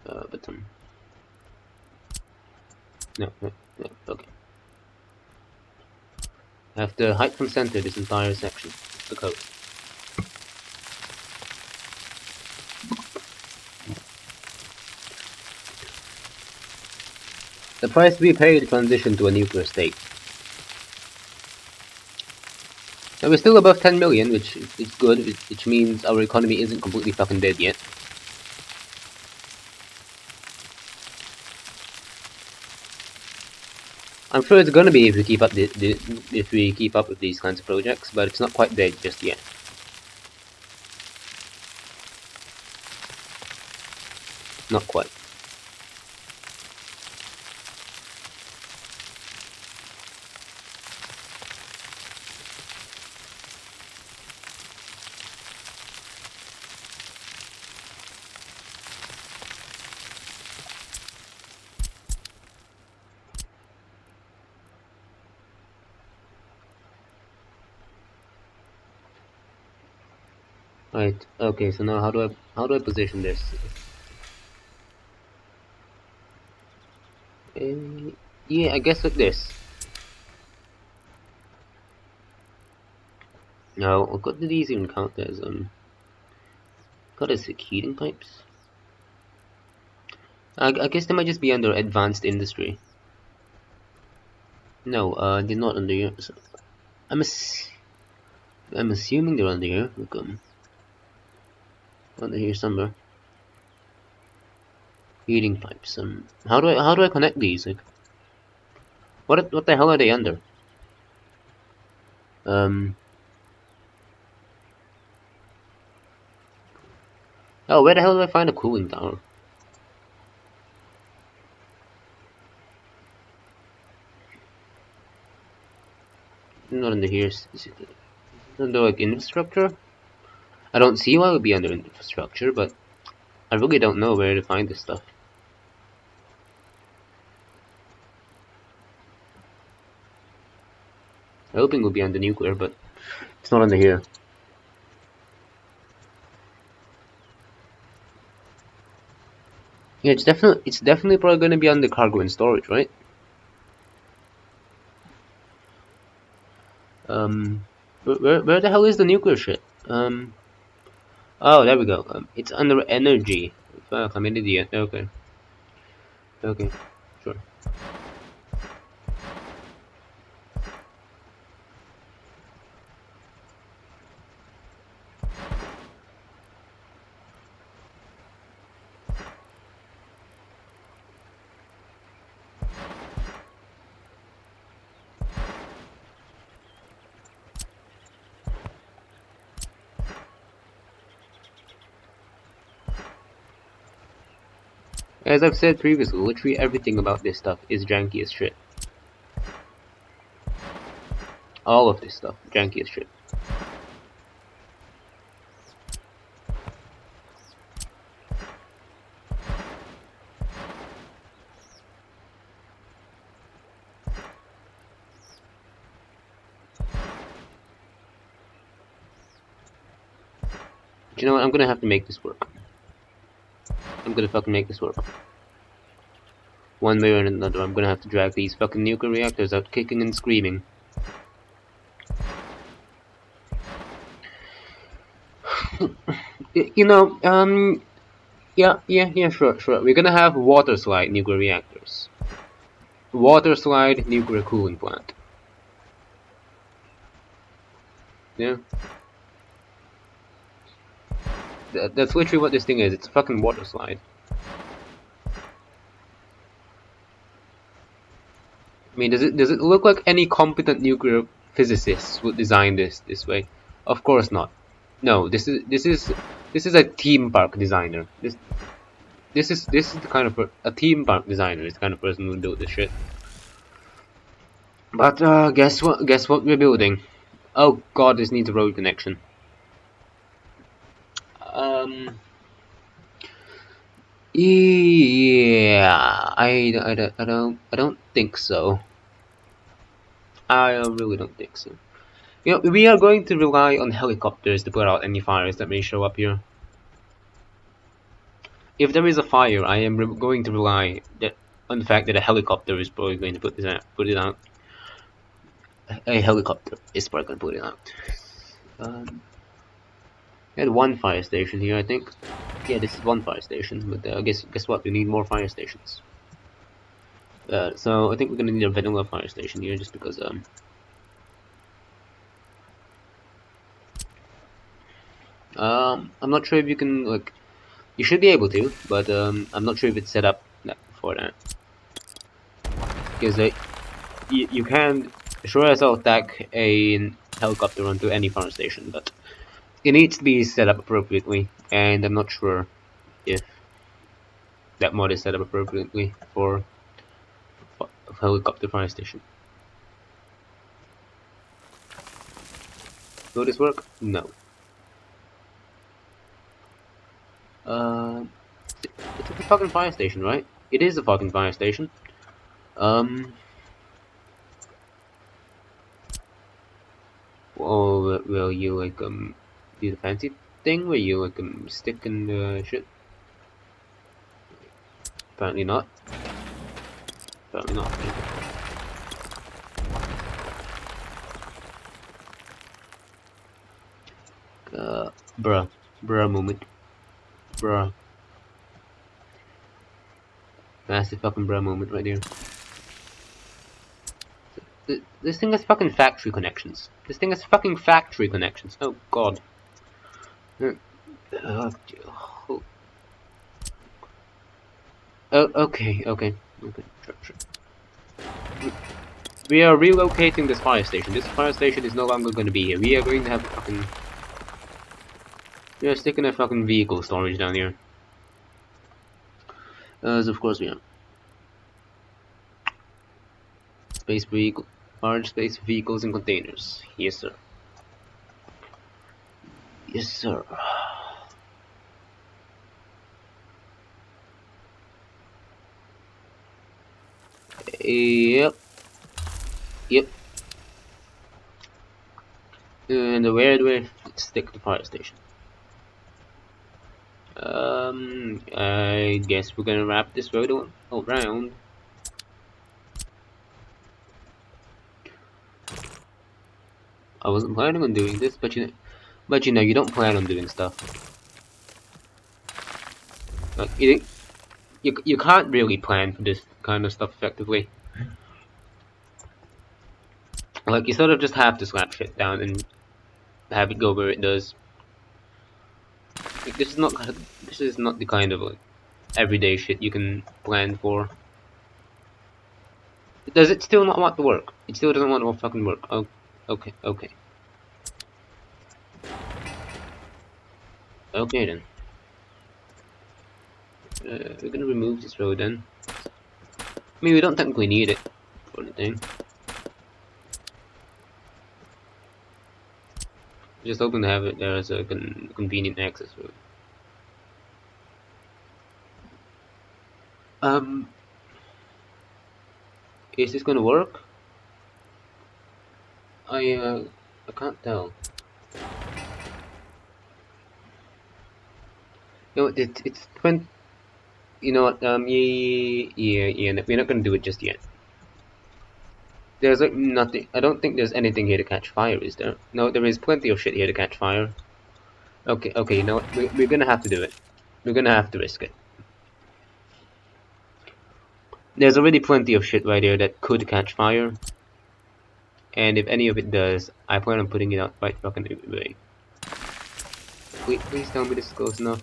Speaker 1: But no, okay. I have to height from center this entire section. The code. The price we pay to transition to a nuclear state. Now we're still above 10 million, which is good, which means our economy isn't completely fucking dead yet. I'm sure it's gonna be if we keep up if we keep up with these kinds of projects, but it's not quite dead just yet. Not quite. Right. Okay. So now how do I position this? Yeah, I guess like this. Now, what do these even count as? Got as heating pipes? I guess they might just be under advanced industry. No, they're not under here. So I'm assuming they're under here. Look, under here somewhere. Heating pipes. How do I connect these? Like, what the hell are they under? Oh, where the hell do I find a cooling tower? Not under here. Is it under like infrastructure? I don't see why it would be under infrastructure, but I really don't know where to find this stuff. I'm hoping it would be under nuclear, but it's not under here. Yeah, it's definitely probably going to be under cargo and storage, right? Where the hell is the nuclear shit? Oh, there we go. It's under energy. Fuck, I'm an idiot. Okay, sure. As I've said previously, literally everything about this stuff is janky as shit. All of this stuff, janky as shit. But you know what? I'm gonna have to make this work. I'm gonna fucking make this work. One way or another, I'm gonna have to drag these fucking nuclear reactors out kicking and screaming. You know, yeah, sure. We're gonna have water slide nuclear reactors. Water slide nuclear cooling plant. Yeah. That's literally what this thing is. It's a fucking water slide. I mean, does it look like any competent nuclear physicist would design this way? Of course not. No, this is a theme park designer. This is the kind of a theme park designer is the kind of person who would build this shit. But guess what? Guess what we're building? Oh god, this needs a road connection. Um. Yeah, I don't think so. I really don't think so. You know, we are going to rely on helicopters to put out any fires that may show up here. If there is a fire, I am going to rely on the fact that a helicopter is probably going to put it out. A helicopter is probably going to put it out. We had one fire station here, I think. Yeah, this is one fire station, but guess what? We need more fire stations. So I think we're gonna need a vanilla fire station here, just because I'm not sure if you can like. You should be able to, but I'm not sure if it's set up for that. Because you can sure as hell attack a helicopter onto any fire station, but it needs to be set up appropriately, and I'm not sure if that mod is set up appropriately for a helicopter fire station. Will this work? No. Uh, it's a fucking fire station, right? It is a fucking fire station. Or will you like do the fancy thing where you like stick and shit? Apparently not. Apparently not. Bruh, bruh moment, bruh, massive fucking bruh moment right here. This thing has fucking factory connections. This thing has fucking factory connections. Oh god. Okay, okay, sure. We are relocating this fire station. This fire station is no longer going to be here. We are going to have a fucking. We are sticking a fucking vehicle storage down here. As of course we are. Space vehicle, large space vehicles and containers. Yes, sir. Yes, sir. Yep. Yep. And where do we stick the fire station? I guess we're gonna wrap this road around. I wasn't planning on doing this, but you know, you don't plan on doing stuff. Like you can't really plan for this kind of stuff effectively. Like you sort of just have to slap shit down and have it go where it does. Like, this is not the kind of like everyday shit you can plan for. Does it still not want to work? It still doesn't want to fucking work. Oh, okay, okay. Okay then. We're gonna remove this road then. I mean, we don't technically need it for anything. Just hoping to have it there as a convenient access road. Is this gonna work? I can't tell. You know, it's 20. You know what? Yeah. We're not gonna do it just yet. There's like nothing. I don't think there's anything here to catch fire, is there? No, there is plenty of shit here to catch fire. Okay. You know what? We're gonna have to do it. We're gonna have to risk it. There's already plenty of shit right here that could catch fire, And if any of it does, I plan on putting it out right fucking away. Please tell me this is close enough.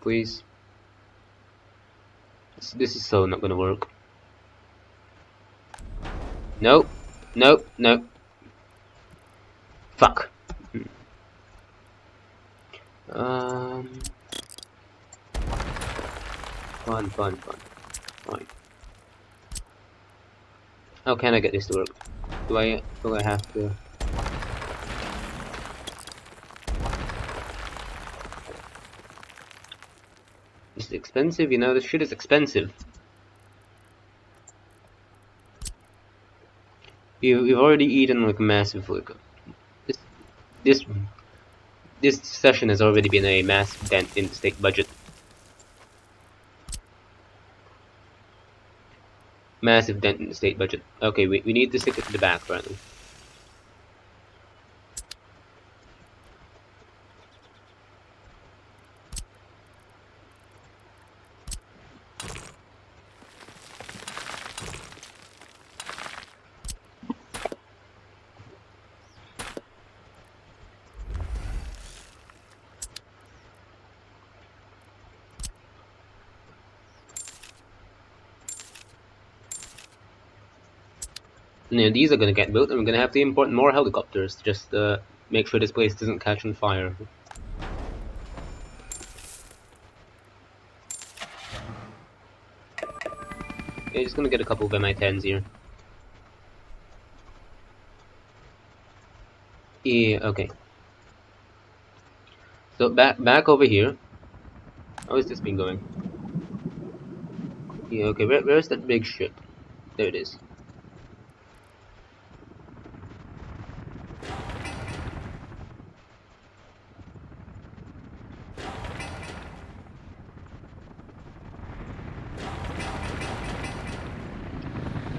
Speaker 1: Please. This is so not gonna work. Nope. Nope. Nope. Fuck. Um. Fun. Fine. How can I get this to work? Do I have to? It's expensive, you know. This shit is expensive. You've already eaten like massive like this this this session has already been a massive dent in the state budget. Massive dent in the state budget. Okay, we need to stick it to the back apparently. And then these are gonna get built, and we're gonna have to import more helicopters just to make sure this place doesn't catch on fire. Yeah, just gonna get a couple of Mi-10s here. Yeah, okay. So back over here. How is this been going? Yeah, okay. Where's that big ship? There it is.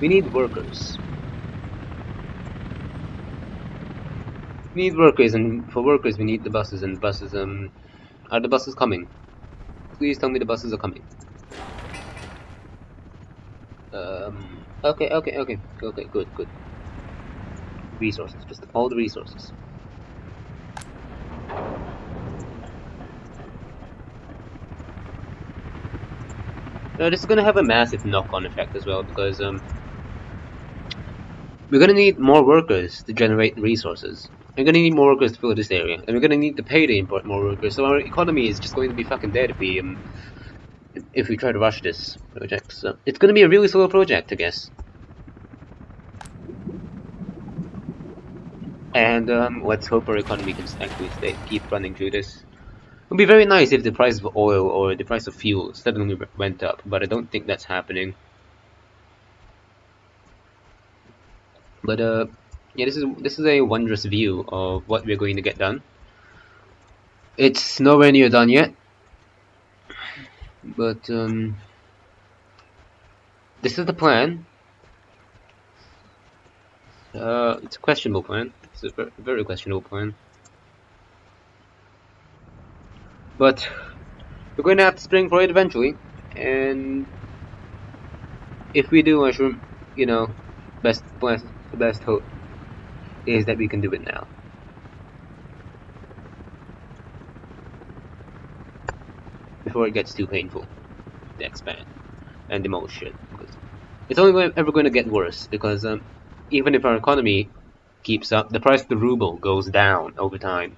Speaker 1: We need workers. We need workers, and for workers we need the buses, and buses, are the buses coming? Please tell me the buses are coming. Okay, good. Resources, just all the resources. This is gonna have a massive knock-on effect as well, because, we're gonna need more workers to generate resources. We're gonna need more workers to fill this area, and we're gonna need to pay to import more workers, so our economy is just going to be fucking dead if we try to rush this project. So it's gonna be a really slow project, I guess. And let's hope our economy can actually keep running through this. It would be very nice if the price of oil or the price of fuel suddenly went up, but I don't think that's happening. But yeah, this is a wondrous view of what we're going to get done. It's nowhere near done yet, but this is the plan. It's a questionable plan. It's a very questionable plan. But we're going to have to spring for it eventually, and if we do, I sure, you know, the best hope is that we can do it now. Before it gets too painful to expand and demolish it. Because it's only ever going to get worse, because even if our economy keeps up, the price of the ruble goes down over time.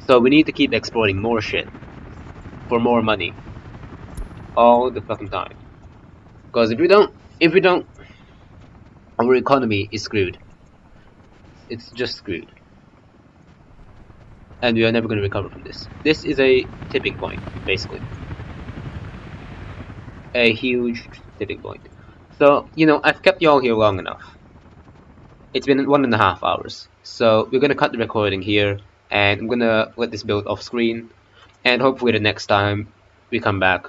Speaker 1: So we need to keep exporting more shit for more money all the fucking time. Because if we don't, our economy is screwed. It's just screwed. And we are never going to recover from this. This is a tipping point, basically. A huge tipping point. So, you know, I've kept y'all here long enough. It's been 1.5 hours. So we're gonna cut the recording here, and I'm gonna let this build off screen, and hopefully the next time we come back,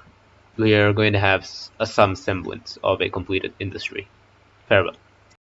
Speaker 1: we are going to have some semblance of a completed industry. Farewell.